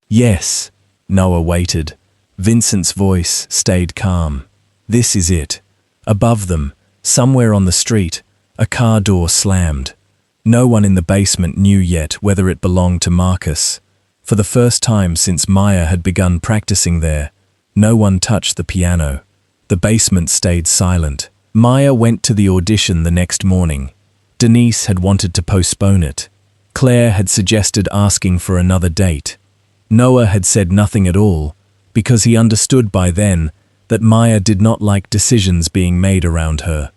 A: Yes. Noah waited. Vincent's voice stayed calm. This is it. Above them, somewhere on the street, a car door slammed. No one in the basement knew yet whether it belonged to Marcus. For the first time since Maya had begun practicing there, no one touched the piano. The basement stayed silent. Maya went to the audition the next morning. Denise had wanted to postpone it. Claire had suggested asking for another date. Noah had said nothing at all, because he understood by then that Maya did not like decisions being made around her.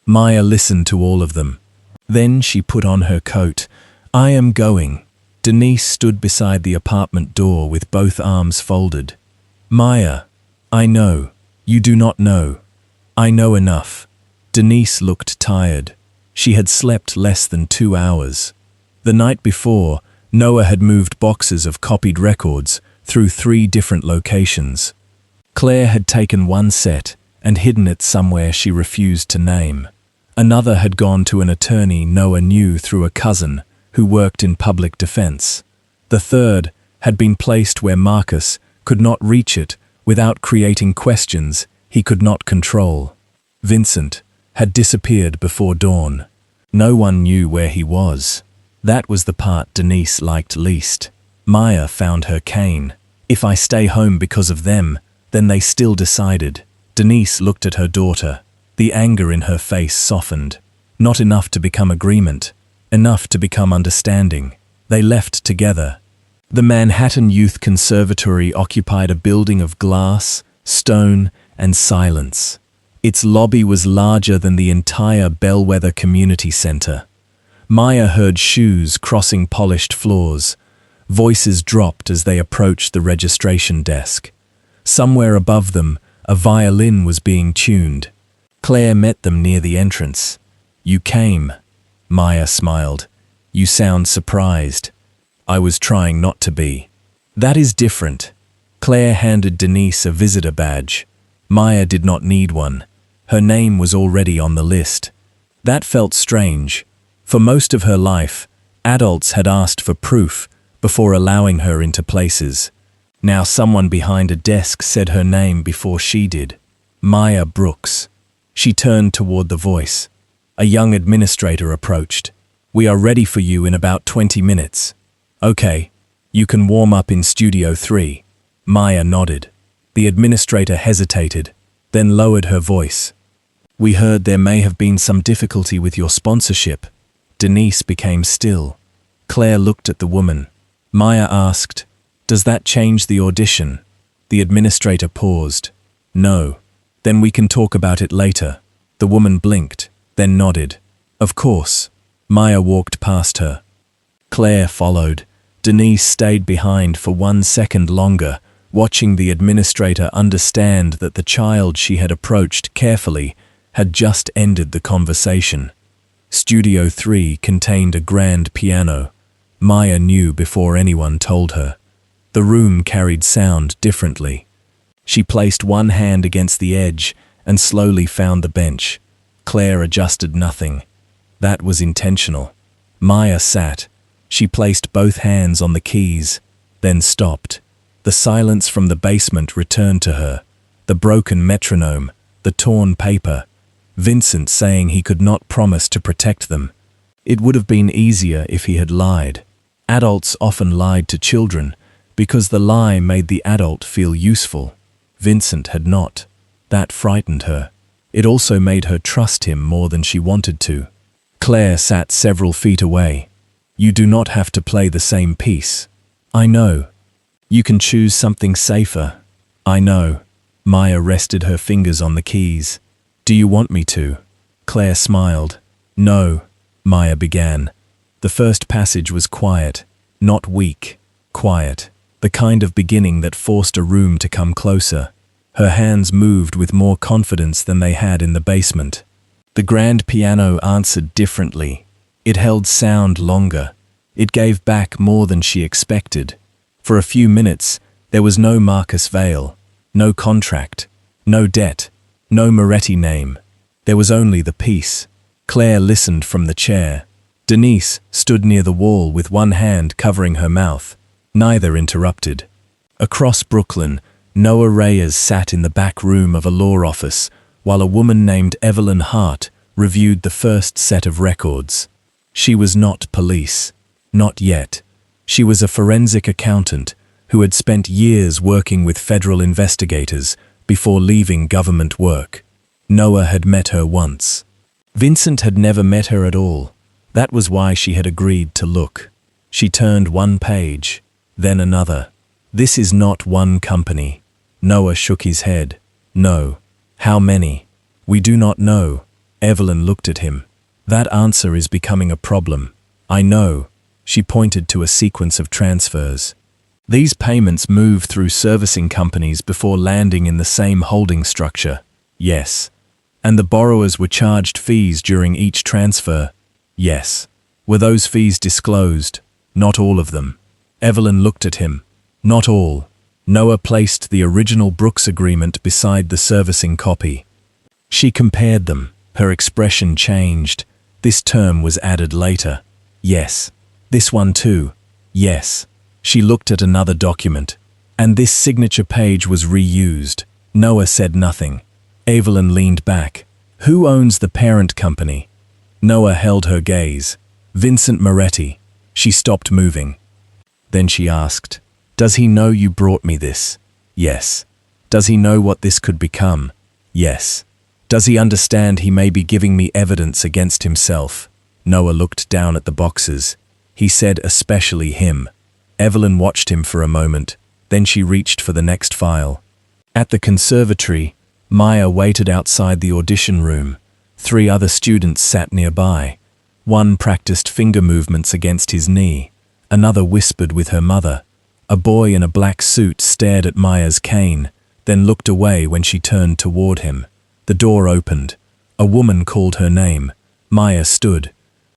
A: Maya listened to all of them. Then she put on her coat. I am going. Denise stood beside the apartment door with both arms folded. Maya, I know. You do not know. I know enough. Denise looked tired. She had slept less than 2 hours. The night before, Noah had moved boxes of copied records through 3 different locations. Claire had taken one set and hidden it somewhere she refused to name. Another had gone to an attorney Noah knew through a cousin who worked in public defense. The third had been placed where Marcus could not reach it without creating questions he could not control. Vincent had disappeared before dawn. No one knew where he was. That was the part Denise liked least. Maya found her cane. If I stay home because of them, then they still decided. Denise looked at her daughter. The anger in her face softened. Not enough to become agreement. Enough to become understanding. They left together. The Manhattan Youth Conservatory occupied a building of glass, stone, and silence. Its lobby was larger than the entire Bellwether Community Center. Maya heard shoes crossing polished floors. Voices dropped as they approached the registration desk. Somewhere above them, a violin was being tuned. Claire met them near the entrance. You came. Maya smiled. You sound surprised. I was trying not to be. That is different. Claire handed Denise a visitor badge. Maya did not need one. Her name was already on the list. That felt strange. For most of her life, adults had asked for proof before allowing her into places. Now someone behind a desk said her name before she did. Maya Brooks. She turned toward the voice. A young administrator approached. We are ready for you in about 20 minutes. Okay, you can warm up in Studio 3. Maya nodded. The administrator hesitated, then lowered her voice. We heard there may have been some difficulty with your sponsorship. Denise became still. Claire looked at the woman. Maya asked, Does that change the audition? The administrator paused. No. Then we can talk about it later. The woman blinked, then nodded. Of course. Maya walked past her. Claire followed. Denise stayed behind for 1 second longer, watching the administrator understand that the child she had approached carefully had just ended the conversation. Studio 3 contained a grand piano. Maya knew before anyone told her. The room carried sound differently. She placed one hand against the edge and slowly found the bench. Claire adjusted nothing. That was intentional. Maya sat. She placed both hands on the keys, then stopped. The silence from the basement returned to her. The broken metronome, the torn paper, Vincent saying he could not promise to protect them. It would have been easier if he had lied. Adults often lied to children because the lie made the adult feel useful. Vincent had not. That frightened her. It also made her trust him more than she wanted to. Claire sat several feet away. You do not have to play the same piece. I know. You can choose something safer. I know. Maya rested her fingers on the keys. Do you want me to? Claire smiled. No, Maya began. The first passage was quiet, not weak, quiet. The kind of beginning that forced a room to come closer. Her hands moved with more confidence than they had in the basement. The grand piano answered differently. It held sound longer. It gave back more than she expected. For a few minutes, there was no Marcus Vale, no contract, no debt, no Moretti name. There was only the piece. Claire listened from the chair. Denise stood near the wall with one hand covering her mouth. Neither interrupted. Across Brooklyn, Noah Reyes sat in the back room of a law office while a woman named Evelyn Hart reviewed the first set of records. She was not police. Not yet. She was a forensic accountant who had spent years working with federal investigators before leaving government work. Noah had met her once. Vincent had never met her at all. That was why she had agreed to look. She turned one page, then another. This is not one company. Noah shook his head. No. How many? We do not know. Evelyn looked at him. That answer is becoming a problem. I know. She pointed to a sequence of transfers. These payments move through servicing companies before landing in the same holding structure. Yes. And the borrowers were charged fees during each transfer. Yes. Were those fees disclosed? Not all of them. Evelyn looked at him. Not all. Noah placed the original Brooks agreement beside the servicing copy. She compared them. Her expression changed. This term was added later. Yes. This one too. Yes. She looked at another document. And this signature page was reused. Noah said nothing. Evelyn leaned back. Who owns the parent company? Noah held her gaze. Vincent Moretti. She stopped moving. Then she asked, Does he know you brought me this? Yes. Does he know what this could become? Yes. Does he understand he may be giving me evidence against himself? Noah looked down at the boxes. He said especially him. Evelyn watched him for a moment, then she reached for the next file. At the conservatory, Maya waited outside the audition room. 3 other students sat nearby. One practiced finger movements against his knee. Another whispered with her mother. A boy in a black suit stared at Maya's cane, then looked away when she turned toward him. The door opened. A woman called her name. Maya stood.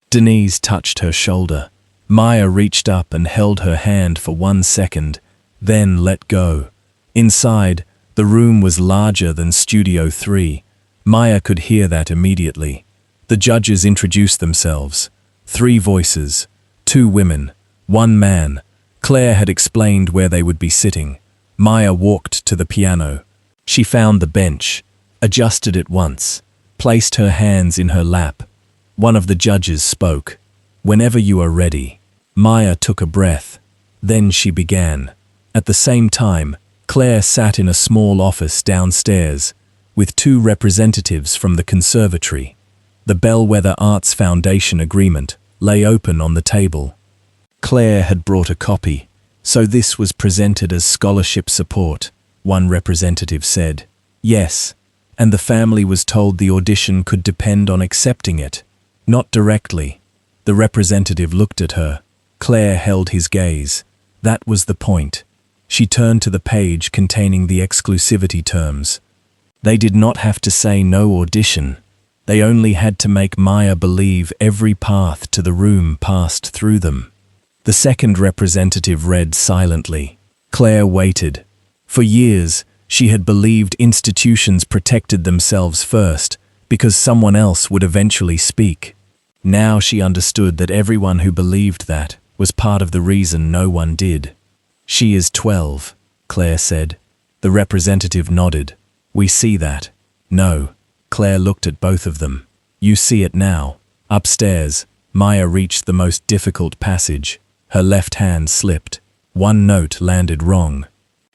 A: Denise touched her shoulder. Maya reached up and held her hand for 1 second, then let go. Inside, the room was larger than Studio 3. Maya could hear that immediately. The judges introduced themselves. 3 voices, 2 women, 1 man. Claire had explained where they would be sitting. Maya walked to the piano. She found the bench, adjusted it once, placed her hands in her lap. One of the judges spoke. Whenever you are ready. Maya took a breath. Then she began. At the same time, Claire sat in a small office downstairs with 2 representatives from the conservatory. The Bellwether Arts Foundation agreement lay open on the table. Claire had brought a copy, so this was presented as scholarship support, one representative said. Yes, and the family was told the audition could depend on accepting it. Not directly. The representative looked at her. Claire held his gaze. That was the point. She turned to the page containing the exclusivity terms. They did not have to say no audition. They only had to make Maya believe every path to the room passed through them. The second representative read silently. Claire waited. For years, she had believed institutions protected themselves first because someone else would eventually speak. Now she understood that everyone who believed that was part of the reason no one did. "She is 12, Claire said. The representative nodded. "We see that." "No." Claire looked at both of them. "You see it now." Upstairs, Maya reached the most difficult passage. Her left hand slipped. One note landed wrong.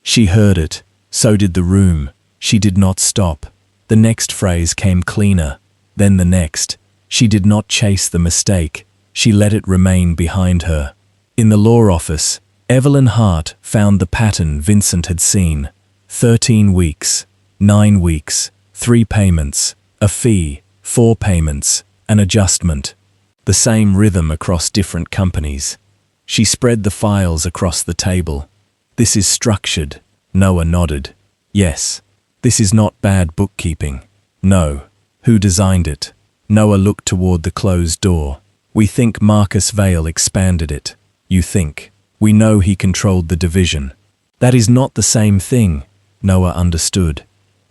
A: She heard it. So did the room. She did not stop. The next phrase came cleaner. Then the next. She did not chase the mistake. She let it remain behind her. In the law office, Evelyn Hart found the pattern Vincent had seen. 13 weeks, 9 weeks, 3 payments, a fee, 4 payments, an adjustment. The same rhythm across different companies. She spread the files across the table. "This is structured." Noah nodded. "Yes. This is not bad bookkeeping." "No." "Who designed it?" Noah looked toward the closed door. "We think Marcus Vale expanded it." "You think?" "We know he controlled the division." "That is not the same thing." Noah understood.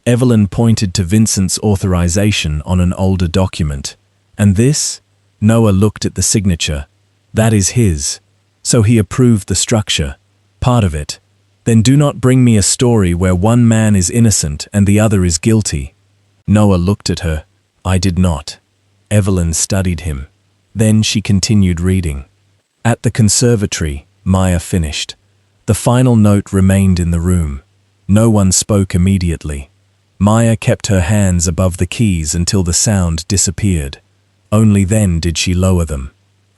A: Evelyn pointed to Vincent's authorization on an older document. "And this?" Noah looked at the signature. "That is his. So he approved the structure. Part of it. Then do not bring me a story where one man is innocent and the other is guilty." Noah looked at her. "I did not." Evelyn studied him. Then she continued reading. At the conservatory, Maya finished. The final note remained in the room. No one spoke immediately. Maya kept her hands above the keys until the sound disappeared. Only then did she lower them.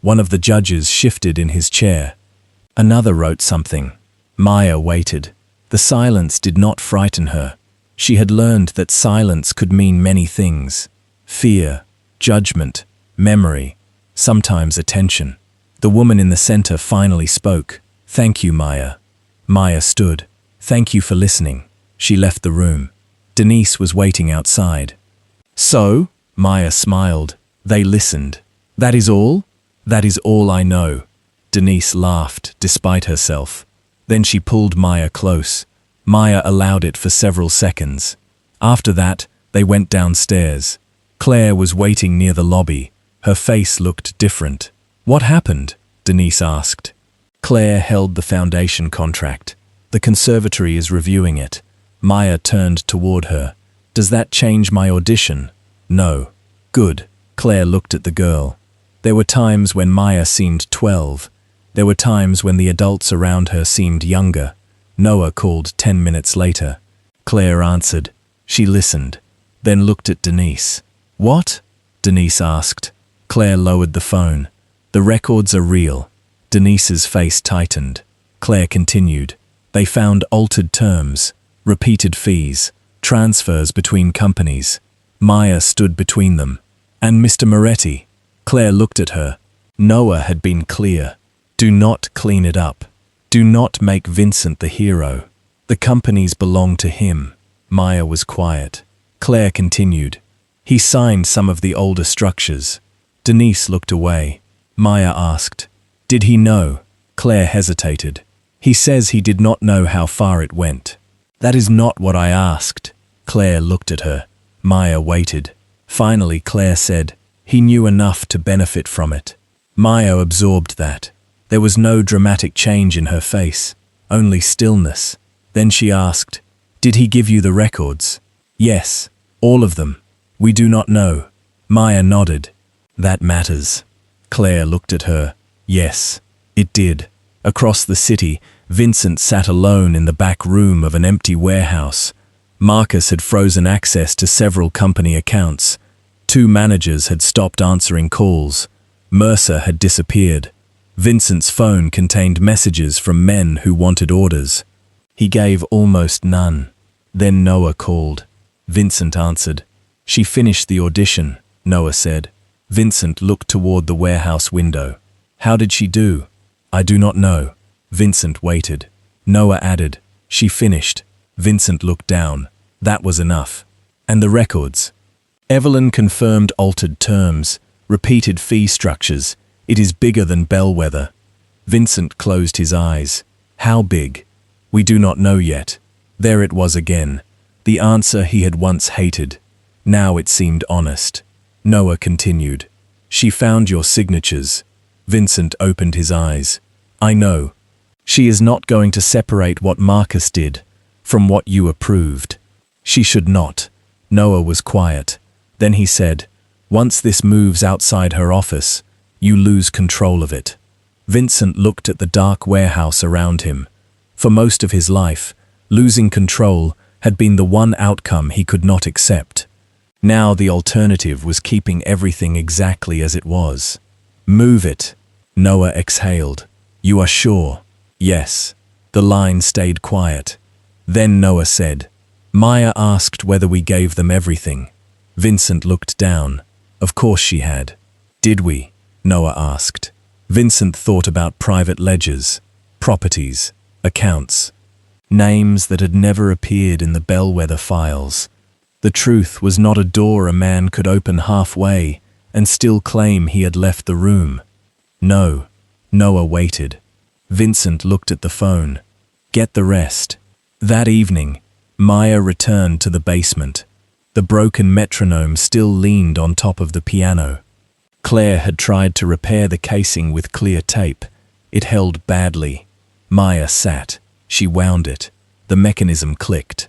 A: One of the judges shifted in his chair. Another wrote something. Maya waited. The silence did not frighten her. She had learned that silence could mean many things. Fear, judgment, memory, sometimes attention. The woman in the center finally spoke. "Thank you, Maya." Maya stood. "Thank you for listening." She left the room. Denise was waiting outside. "So?" Maya smiled. "They listened." "That is all?" "That is all I know." Denise laughed, despite herself. Then she pulled Maya close. Maya allowed it for several seconds. After that, they went downstairs. Claire was waiting near the lobby. Her face looked different. "What happened?" Denise asked. Claire held the foundation contract. "The conservatory is reviewing it." Maya turned toward her. "Does that change my audition?" "No." "Good." Claire looked at the girl. There were times when Maya seemed 12. There were times when the adults around her seemed younger. Noah called 10 minutes later. Claire answered. She listened, then looked at Denise. "What?" Denise asked. Claire lowered the phone. "The records are real." Denise's face tightened. Claire continued. "They found altered terms, repeated fees, transfers between companies." Maya stood between them. "And Mr. Moretti?" Claire looked at her. Noah had been clear. Do not clean it up. Do not make Vincent the hero. The companies belong to him. Maya was quiet. Claire continued. "He signed some of the older structures." Denise looked away. Maya asked, "Did he know?" Claire hesitated. "He says he did not know how far it went." "That is not what I asked." Claire looked at her. Maya waited. Finally, Claire said, "He knew enough to benefit from it." Maya absorbed that. There was no dramatic change in her face, only stillness. Then she asked, "Did he give you the records?" "Yes, all of them." "We do not know." Maya nodded. "That matters." Claire looked at her. Yes, it did. Across the city, Vincent sat alone in the back room of an empty warehouse. Marcus had frozen access to several company accounts. 2 managers had stopped answering calls. Mercer had disappeared. Vincent's phone contained messages from men who wanted orders. He gave almost none. Then Noah called. Vincent answered. "She finished the audition," Noah said. Vincent looked toward the warehouse window. "How did she do?" "I do not know." Vincent waited. Noah added, "She finished." Vincent looked down. That was enough. "And the records?" Evelyn confirmed altered terms, repeated fee structures. "It is bigger than Bellwether." Vincent closed his eyes. How big? We do not know yet. There it was again. The answer he had once hated. Now it seemed honest. Noah continued. She found your signatures. Vincent opened his eyes. I know. She is not going to separate what Marcus did from what you approved. She should not. Noah was quiet. Then he said, once this moves outside her office, you lose control of it. Vincent looked at the dark warehouse around him. For most of his life, losing control had been the one outcome he could not accept. Now the alternative was keeping everything exactly as it was. Move it. Noah exhaled. You are sure? Yes. The line stayed quiet. Then Noah said, Maya asked whether we gave them everything. Vincent looked down. Of course she had. Did we? Noah asked. Vincent thought about private ledgers, properties, accounts, names that had never appeared in the bellwether files. The truth was not a door a man could open halfway and still claim he had left the room. No. Noah waited. Vincent looked at the phone. Get the rest. That evening, Maya returned to the basement. The broken metronome still leaned on top of the piano. Claire had tried to repair the casing with clear tape. It held badly. Maya sat. She wound it. The mechanism clicked.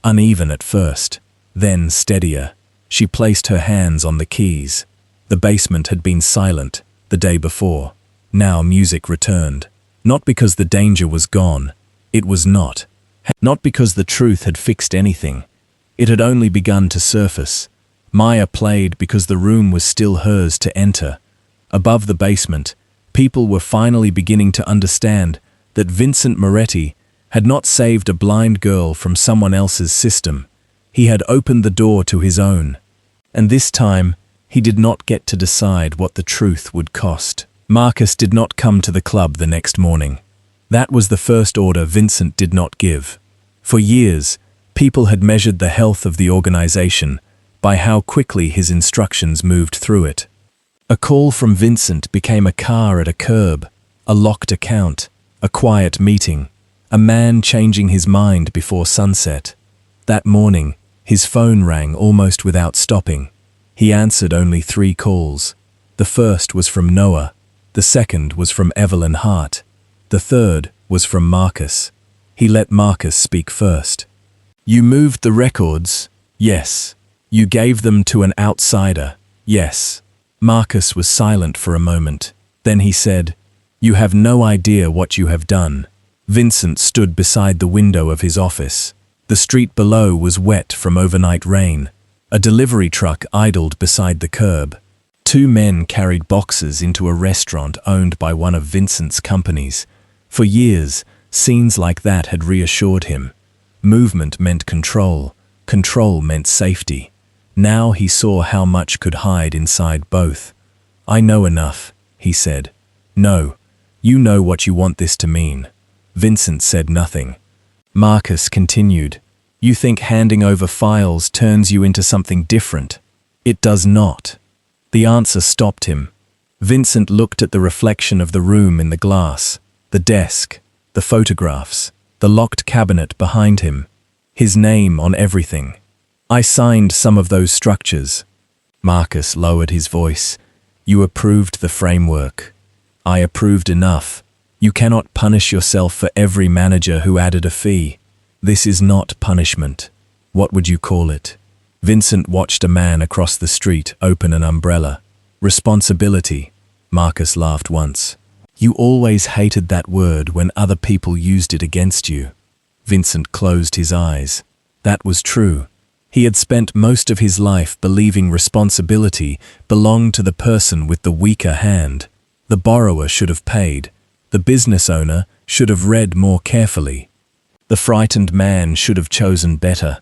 A: Uneven at first, then steadier. She placed her hands on the keys. The basement had been silent the day before. Now music returned. Not because the danger was gone. It was not. Not because the truth had fixed anything. It had only begun to surface. Maya played because the room was still hers to enter. Above the basement, people were finally beginning to understand that Vincent Moretti had not saved a blind girl from someone else's system. He had opened the door to his own. And this time, he did not get to decide what the truth would cost. Marcus did not come to the club the next morning. That was the first order Vincent did not give. For years, people had measured the health of the organization by how quickly his instructions moved through it. A call from Vincent became a car at a curb, a locked account, a quiet meeting, a man changing his mind before sunset. That morning, his phone rang almost without stopping. He answered only 3 calls. The first was from Noah. The second was from Evelyn Hart. The third was from Marcus. He let Marcus speak first. You moved the records? Yes. You gave them to an outsider? Yes. Marcus was silent for a moment. Then he said, You have no idea what you have done. Vincent stood beside the window of his office. The street below was wet from overnight rain. A delivery truck idled beside the curb. 2 men carried boxes into a restaurant owned by one of Vincent's companies. For years, scenes like that had reassured him. Movement meant control. Control meant safety. Now he saw how much could hide inside both. I know enough, he said. No, you know what you want this to mean. Vincent said nothing. Marcus continued. You think handing over files turns you into something different. It does not. The answer stopped him. Vincent looked at the reflection of the room in the glass, the desk, the photographs, the locked cabinet behind him. His name on everything. I signed some of those structures. Marcus lowered his voice. You approved the framework. I approved enough. You cannot punish yourself for every manager who added a fee. This is not punishment. What would you call it? Vincent watched a man across the street open an umbrella. Responsibility. Marcus laughed once. You always hated that word when other people used it against you. Vincent closed his eyes. That was true. He had spent most of his life believing responsibility belonged to the person with the weaker hand. The borrower should have paid. The business owner should have read more carefully. The frightened man should have chosen better.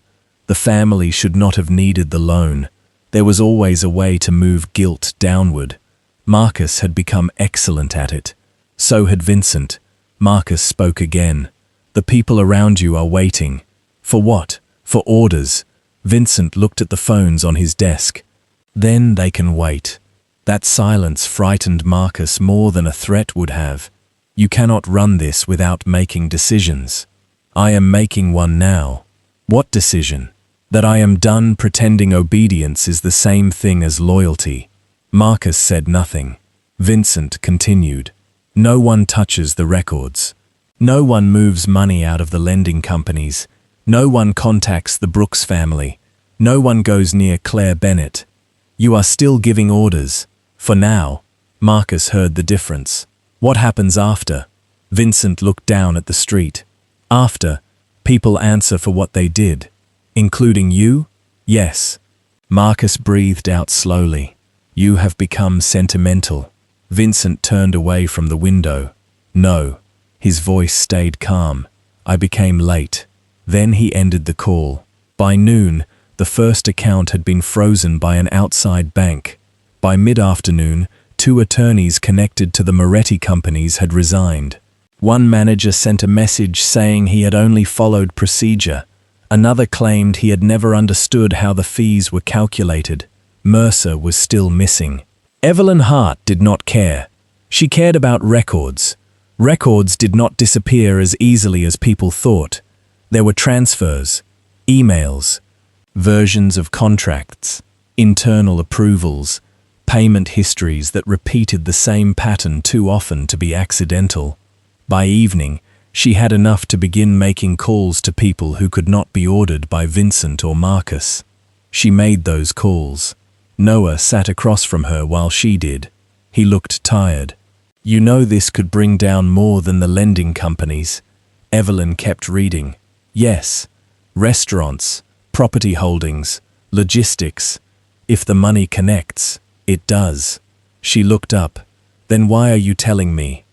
A: The family should not have needed the loan. There was always a way to move guilt downward. Marcus had become excellent at it. So had Vincent. Marcus spoke again. The people around you are waiting. For what? For orders. Vincent looked at the phones on his desk. Then they can wait. That silence frightened Marcus more than a threat would have. You cannot run this without making decisions. I am making one now. What decision? That I am done pretending obedience is the same thing as loyalty. Marcus said nothing. Vincent continued. No one touches the records. No one moves money out of the lending companies. No one contacts the Brooks family. No one goes near Claire Bennett. You are still giving orders. For now. Marcus heard the difference. What happens after? Vincent looked down at the street. After, people answer for what they did. Including you? Yes. Marcus breathed out slowly. You have become sentimental. Vincent turned away from the window. No. His voice stayed calm. I became late. Then he ended the call. By noon, the first account had been frozen by an outside bank. By mid-afternoon, 2 attorneys connected to the Moretti companies had resigned. One manager sent a message saying he had only followed procedure. Another claimed he had never understood how the fees were calculated. Mercer was still missing. Evelyn Hart did not care. She cared about records. Records did not disappear as easily as people thought. There were transfers, emails, versions of contracts, internal approvals, payment histories that repeated the same pattern too often to be accidental. By evening, she had enough to begin making calls to people who could not be ordered by Vincent or Marcus. She made those calls. Noah sat across from her while she did. He looked tired. You know this could bring down more than the lending companies. Evelyn kept reading. Yes. Restaurants, property holdings, logistics. If the money connects, it does. She looked up. Then why are you telling me?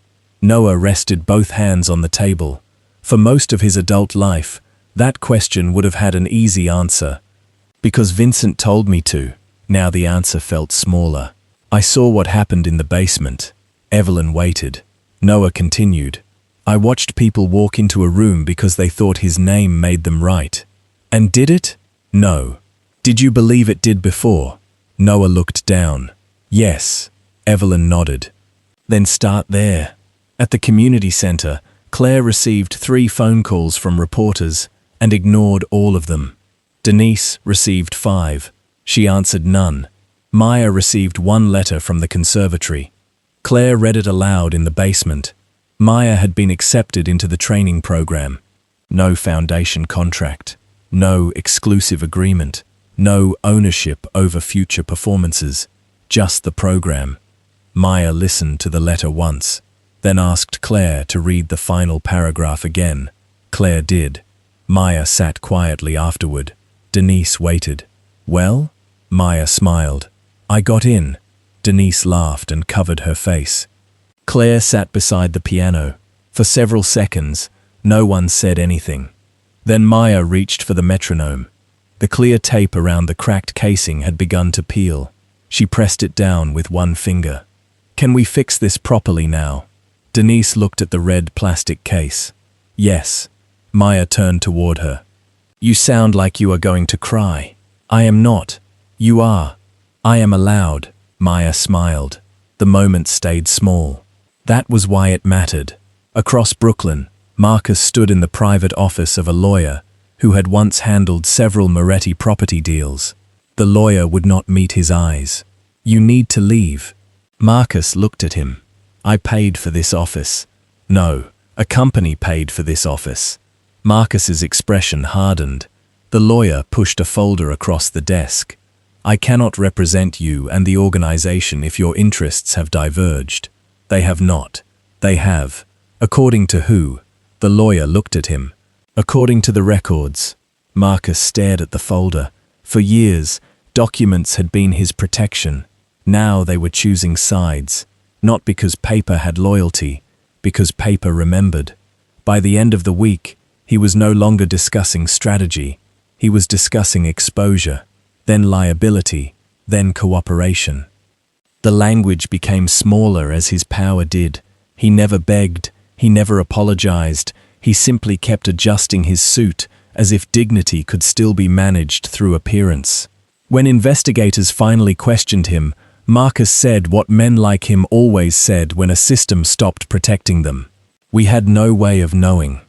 A: Noah rested both hands on the table. For most of his adult life, that question would have had an easy answer. Because Vincent told me to. Now the answer felt smaller. I saw what happened in the basement. Evelyn waited. Noah continued. I watched people walk into a room because they thought his name made them right. And did it? No. Did you believe it did before? Noah looked down. Yes. Evelyn nodded. Then start there. At the community center, Claire received 3 phone calls from reporters and ignored all of them. Denise received 5. She answered none. Maya received 1 letter from the conservatory. Claire read it aloud in the basement. Maya had been accepted into the training program. No foundation contract. No exclusive agreement. No ownership over future performances. Just the program. Maya listened to the letter once, then asked Claire to read the final paragraph again. Claire did. Maya sat quietly afterward. Denise waited. Well? Maya smiled. I got in. Denise laughed and covered her face. Claire sat beside the piano. For several seconds, no one said anything. Then Maya reached for the metronome. The clear tape around the cracked casing had begun to peel. She pressed it down with 1 finger. Can we fix this properly now? Denise looked at the red plastic case. Yes. Maya turned toward her. You sound like you are going to cry. I am not. You are. I am allowed. Maya smiled. The moment stayed small. That was why it mattered. Across Brooklyn, Marcus stood in the private office of a lawyer who had once handled several Moretti property deals. The lawyer would not meet his eyes. You need to leave. Marcus looked at him. I paid for this office. No, a company paid for this office. Marcus's expression hardened. The lawyer pushed a folder across the desk. I cannot represent you and the organization if your interests have diverged. They have not. They have. According to who? The lawyer looked at him. According to the records. Marcus stared at the folder. For years, documents had been his protection. Now they were choosing sides. Not because paper had loyalty, because paper remembered. By the end of the week, he was no longer discussing strategy. He was discussing exposure, then liability, then cooperation. The language became smaller as his power did. He never begged, he never apologized, he simply kept adjusting his suit as if dignity could still be managed through appearance. When investigators finally questioned him, Marcus said what men like him always said when a system stopped protecting them. We had no way of knowing.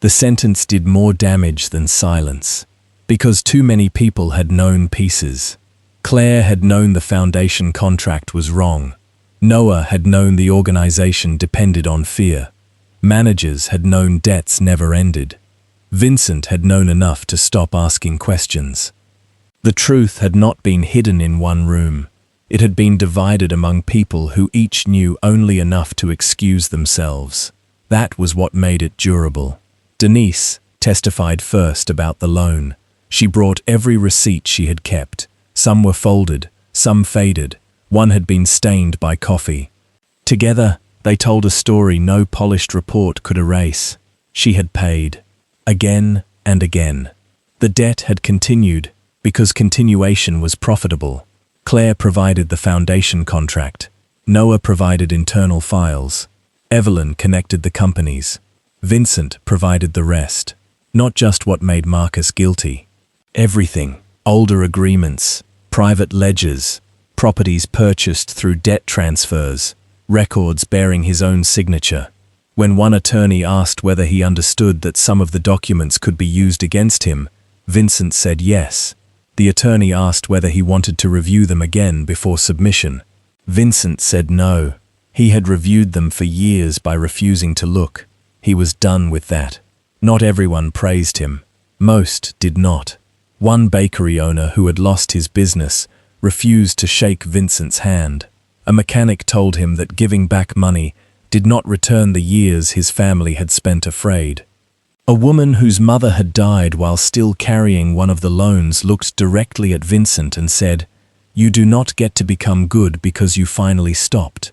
A: The sentence did more damage than silence, because too many people had known pieces. Claire had known the foundation contract was wrong. Noah had known the organization depended on fear. Managers had known debts never ended. Vincent had known enough to stop asking questions. The truth had not been hidden in one room. It had been divided among people who each knew only enough to excuse themselves. That was what made it durable. Denise testified first about the loan. She brought every receipt she had kept. Some were folded, some faded. One had been stained by coffee. Together, they told a story no polished report could erase. She had paid. Again and again. The debt had continued because continuation was profitable. Claire provided the foundation contract. Noah provided internal files. Evelyn connected the companies. Vincent provided the rest. Not just what made Marcus guilty. Everything. Older agreements, private ledgers, properties purchased through debt transfers, records bearing his own signature. When one attorney asked whether he understood that some of the documents could be used against him, Vincent said yes. The attorney asked whether he wanted to review them again before submission. Vincent said no. He had reviewed them for years by refusing to look. He was done with that. Not everyone praised him. Most did not. One bakery owner who had lost his business refused to shake Vincent's hand. A mechanic told him that giving back money did not return the years his family had spent afraid. A woman whose mother had died while still carrying one of the loans looked directly at Vincent and said, "You do not get to become good because you finally stopped."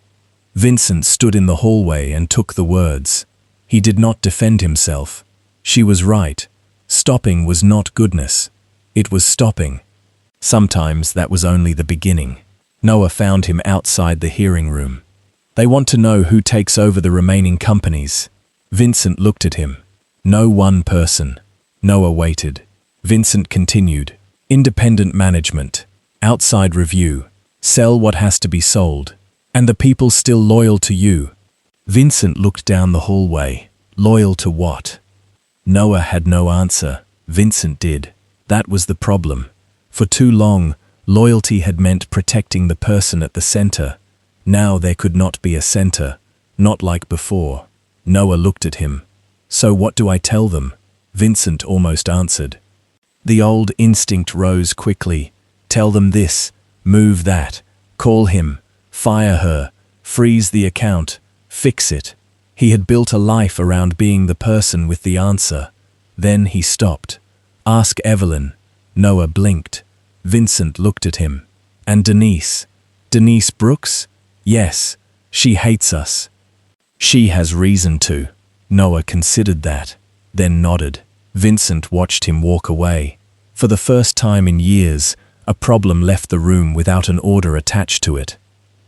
A: Vincent stood in the hallway and took the words. He did not defend himself. She was right. Stopping was not goodness. It was stopping. Sometimes that was only the beginning. Noah found him outside the hearing room. "They want to know who takes over the remaining companies." Vincent looked at him. No one person. Noah waited. Vincent continued. "Independent management. Outside review. Sell what has to be sold. And the people still loyal to you." Vincent looked down the hallway. Loyal to what? Noah had no answer. Vincent did. That was the problem. For too long, loyalty had meant protecting the person at the center. Now there could not be a center. Not like before. Noah looked at him. "So what do I tell them?" Vincent almost answered. The old instinct rose quickly. Tell them this, move that, call him, fire her, freeze the account, fix it. He had built a life around being the person with the answer. Then he stopped. "Ask Evelyn." Noah blinked. Vincent looked at him. "And Denise? Denise Brooks? Yes, she hates us." "She has reason to." Noah considered that, then nodded. Vincent watched him walk away. For the first time in years, a problem left the room without an order attached to it.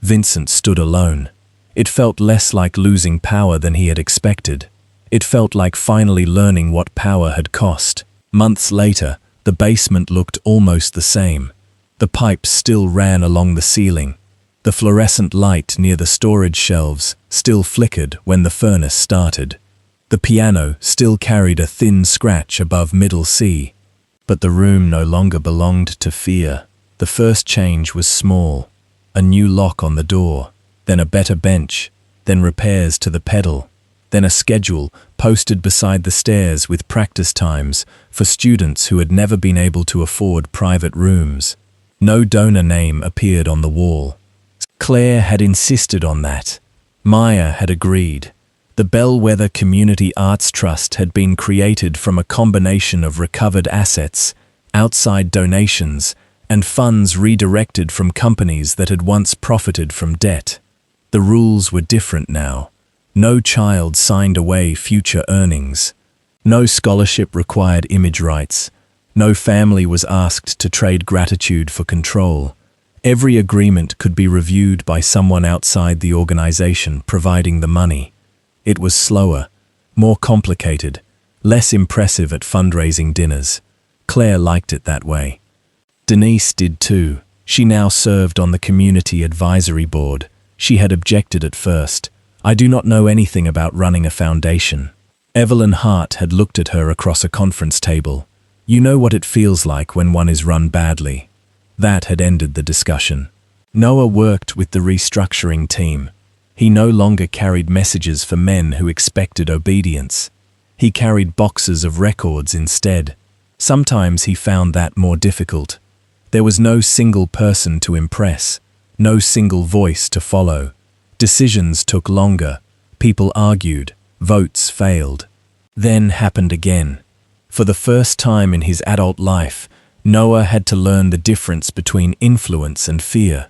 A: Vincent stood alone. It felt less like losing power than he had expected. It felt like finally learning what power had cost. Months later, the basement looked almost the same. The pipes still ran along the ceiling. The fluorescent light near the storage shelves still flickered when the furnace started. The piano still carried a thin scratch above middle C. But the room no longer belonged to fear. The first change was small. A new lock on the door, then a better bench, then repairs to the pedal, then a schedule posted beside the stairs with practice times for students who had never been able to afford private rooms. No donor name appeared on the wall. Claire had insisted on that. Maya had agreed. The Bellwether Community Arts Trust had been created from a combination of recovered assets, outside donations, and funds redirected from companies that had once profited from debt. The rules were different now. No child signed away future earnings. No scholarship required image rights. No family was asked to trade gratitude for control. Every agreement could be reviewed by someone outside the organization providing the money. It was slower, more complicated, less impressive at fundraising dinners. Claire liked it that way. Denise did too. She now served on the community advisory board. She had objected at first. I do not know anything about running a foundation. Evelyn Hart had looked at her across a conference table. You know what it feels like when one is run badly. That had ended the discussion. Noah worked with the restructuring team. He no longer carried messages for men who expected obedience. He carried boxes of records instead. Sometimes he found that more difficult. There was no single person to impress, no single voice to follow. Decisions took longer. People argued. Votes failed. Then happened again. For the first time in his adult life, Noah had to learn the difference between influence and fear.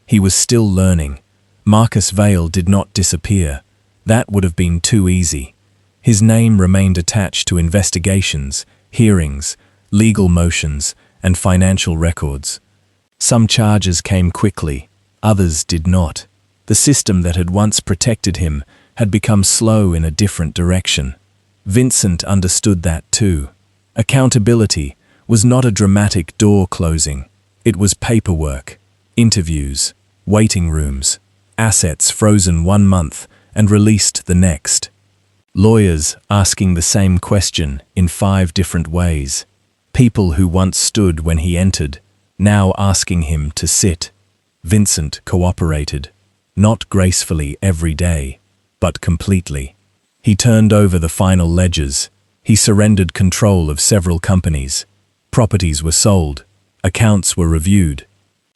A: He was still learning. Marcus Vale did not disappear. That would have been too easy. His name remained attached to investigations, hearings, legal motions, and financial records. Some charges came quickly, others did not. The system that had once protected him had become slow in a different direction. Vincent understood that too. Accountability was not a dramatic door closing. It was paperwork, interviews, waiting rooms, assets frozen 1 month and released the next. Lawyers asking the same question in 5 different ways. People who once stood when he entered, now asking him to sit. Vincent cooperated, not gracefully every day, but completely. He turned over the final ledgers. He surrendered control of several companies. Properties were sold. Accounts were reviewed.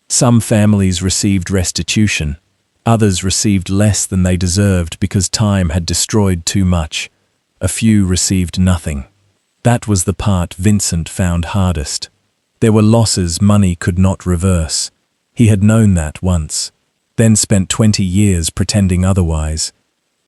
A: Some families received restitution. Others received less than they deserved because time had destroyed too much. A few received nothing. That was the part Vincent found hardest. There were losses money could not reverse. He had known that once, then spent 20 years pretending otherwise.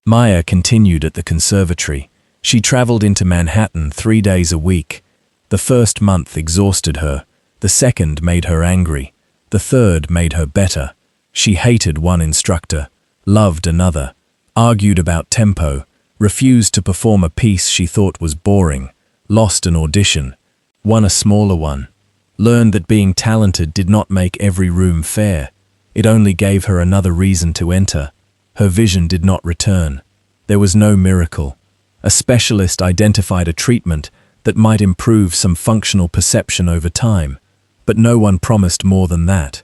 A: Maya continued at the conservatory. She traveled into Manhattan 3 days a week. The first month exhausted her. The second made her angry. The third made her better. She hated one instructor, loved another, argued about tempo, refused to perform a piece she thought was boring, lost an audition, won a smaller one, learned that being talented did not make every room fair. It only gave her another reason to enter. Her vision did not return. There was no miracle. A specialist identified a treatment that might improve some functional perception over time, but no one promised more than that.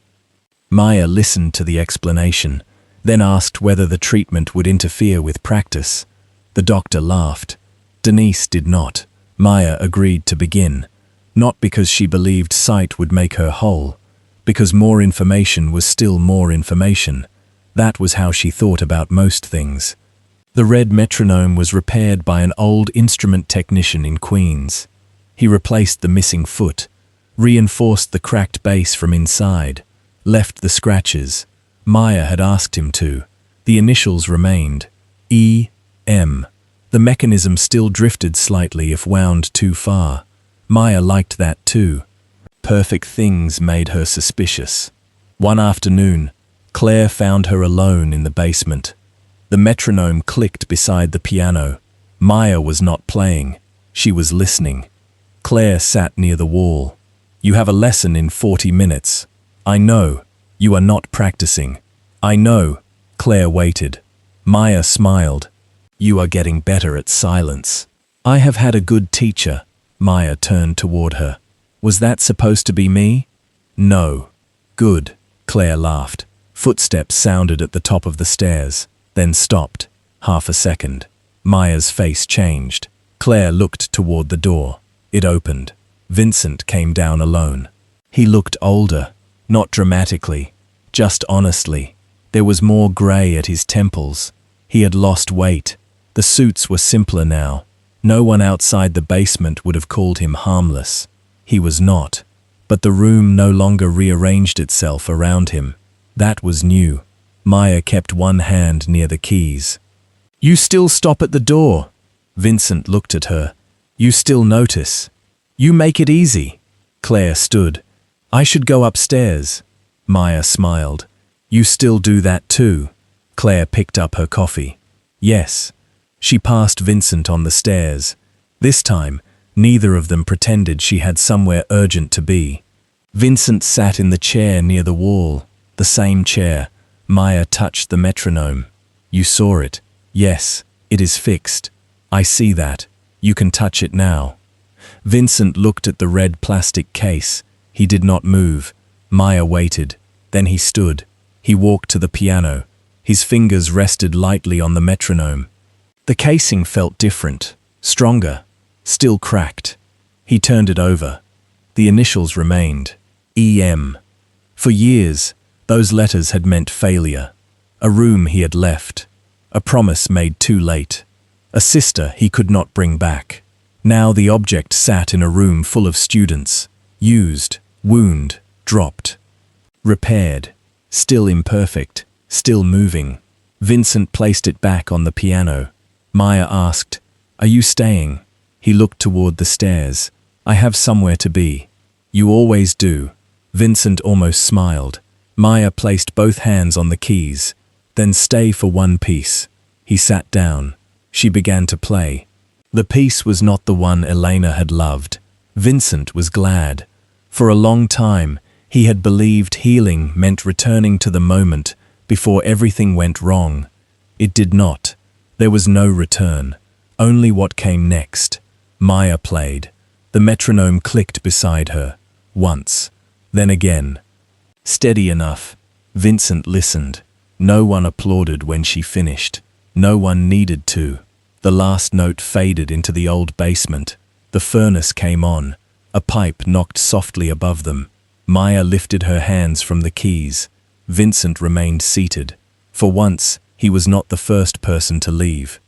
A: Maya listened to the explanation, then asked whether the treatment would interfere with practice. The doctor laughed. Denise did not. Maya agreed to begin, not because she believed sight would make her whole, because more information was still more information. That was how she thought about most things. The red metronome was repaired by an old instrument technician in Queens. He replaced the missing foot, reinforced the cracked bass from inside, left the scratches. Maya had asked him to. The initials remained. E.M. The mechanism still drifted slightly if wound too far. Maya liked that too. Perfect things made her suspicious. One afternoon, Claire found her alone in the basement. The metronome clicked beside the piano. Maya was not playing. She was listening. Claire sat near the wall. You have a lesson in 40 minutes. I know. You are not practicing. I know. Claire waited. Maya smiled. You are getting better at silence. I have had a good teacher. Maya turned toward her. Was that supposed to be me? No. Good. Claire laughed. Footsteps sounded at the top of the stairs, then stopped. Half a second. Maya's face changed. Claire looked toward the door. It opened. Vincent came down alone. He looked older, not dramatically, just honestly. There was more grey at his temples. He had lost weight. The suits were simpler now. No one outside the basement would have called him harmless. He was not. But the room no longer rearranged itself around him. That was new. Maya kept one hand near the keys. You still stop at the door. Vincent looked at her. You still notice. You make it easy. Claire stood. I should go upstairs. Maya smiled. You still do that too. Claire picked up her coffee. Yes. She passed Vincent on the stairs. This time, neither of them pretended she had somewhere urgent to be. Vincent sat in the chair near the wall. The same chair. Maya touched the metronome. You saw it. Yes, it is fixed. I see that. You can touch it now. Vincent looked at the red plastic case. He did not move. Maya waited. Then he stood. He walked to the piano. His fingers rested lightly on the metronome. The casing felt different, stronger, still cracked. He turned it over. The initials remained. EM. For years, those letters had meant failure. A room he had left. A promise made too late. A sister he could not bring back. Now the object sat in a room full of students. Used, wound, dropped. Repaired. Still imperfect. Still moving. Vincent placed it back on the piano. Maya asked, "Are you staying?" He looked toward the stairs. "I have somewhere to be." "You always do." Vincent almost smiled. Maya placed both hands on the keys. "Then stay for one piece." He sat down. She began to play. The piece was not the one Elena had loved. Vincent was glad. For a long time, he had believed healing meant returning to the moment before everything went wrong. It did not. There was no return. Only what came next. Maya played. The metronome clicked beside her. Once. Then again. Steady enough. Vincent listened. No one applauded when she finished. No one needed to. The last note faded into the old basement. The furnace came on. A pipe knocked softly above them. Maya lifted her hands from the keys. Vincent remained seated. For once, he was not the first person to leave.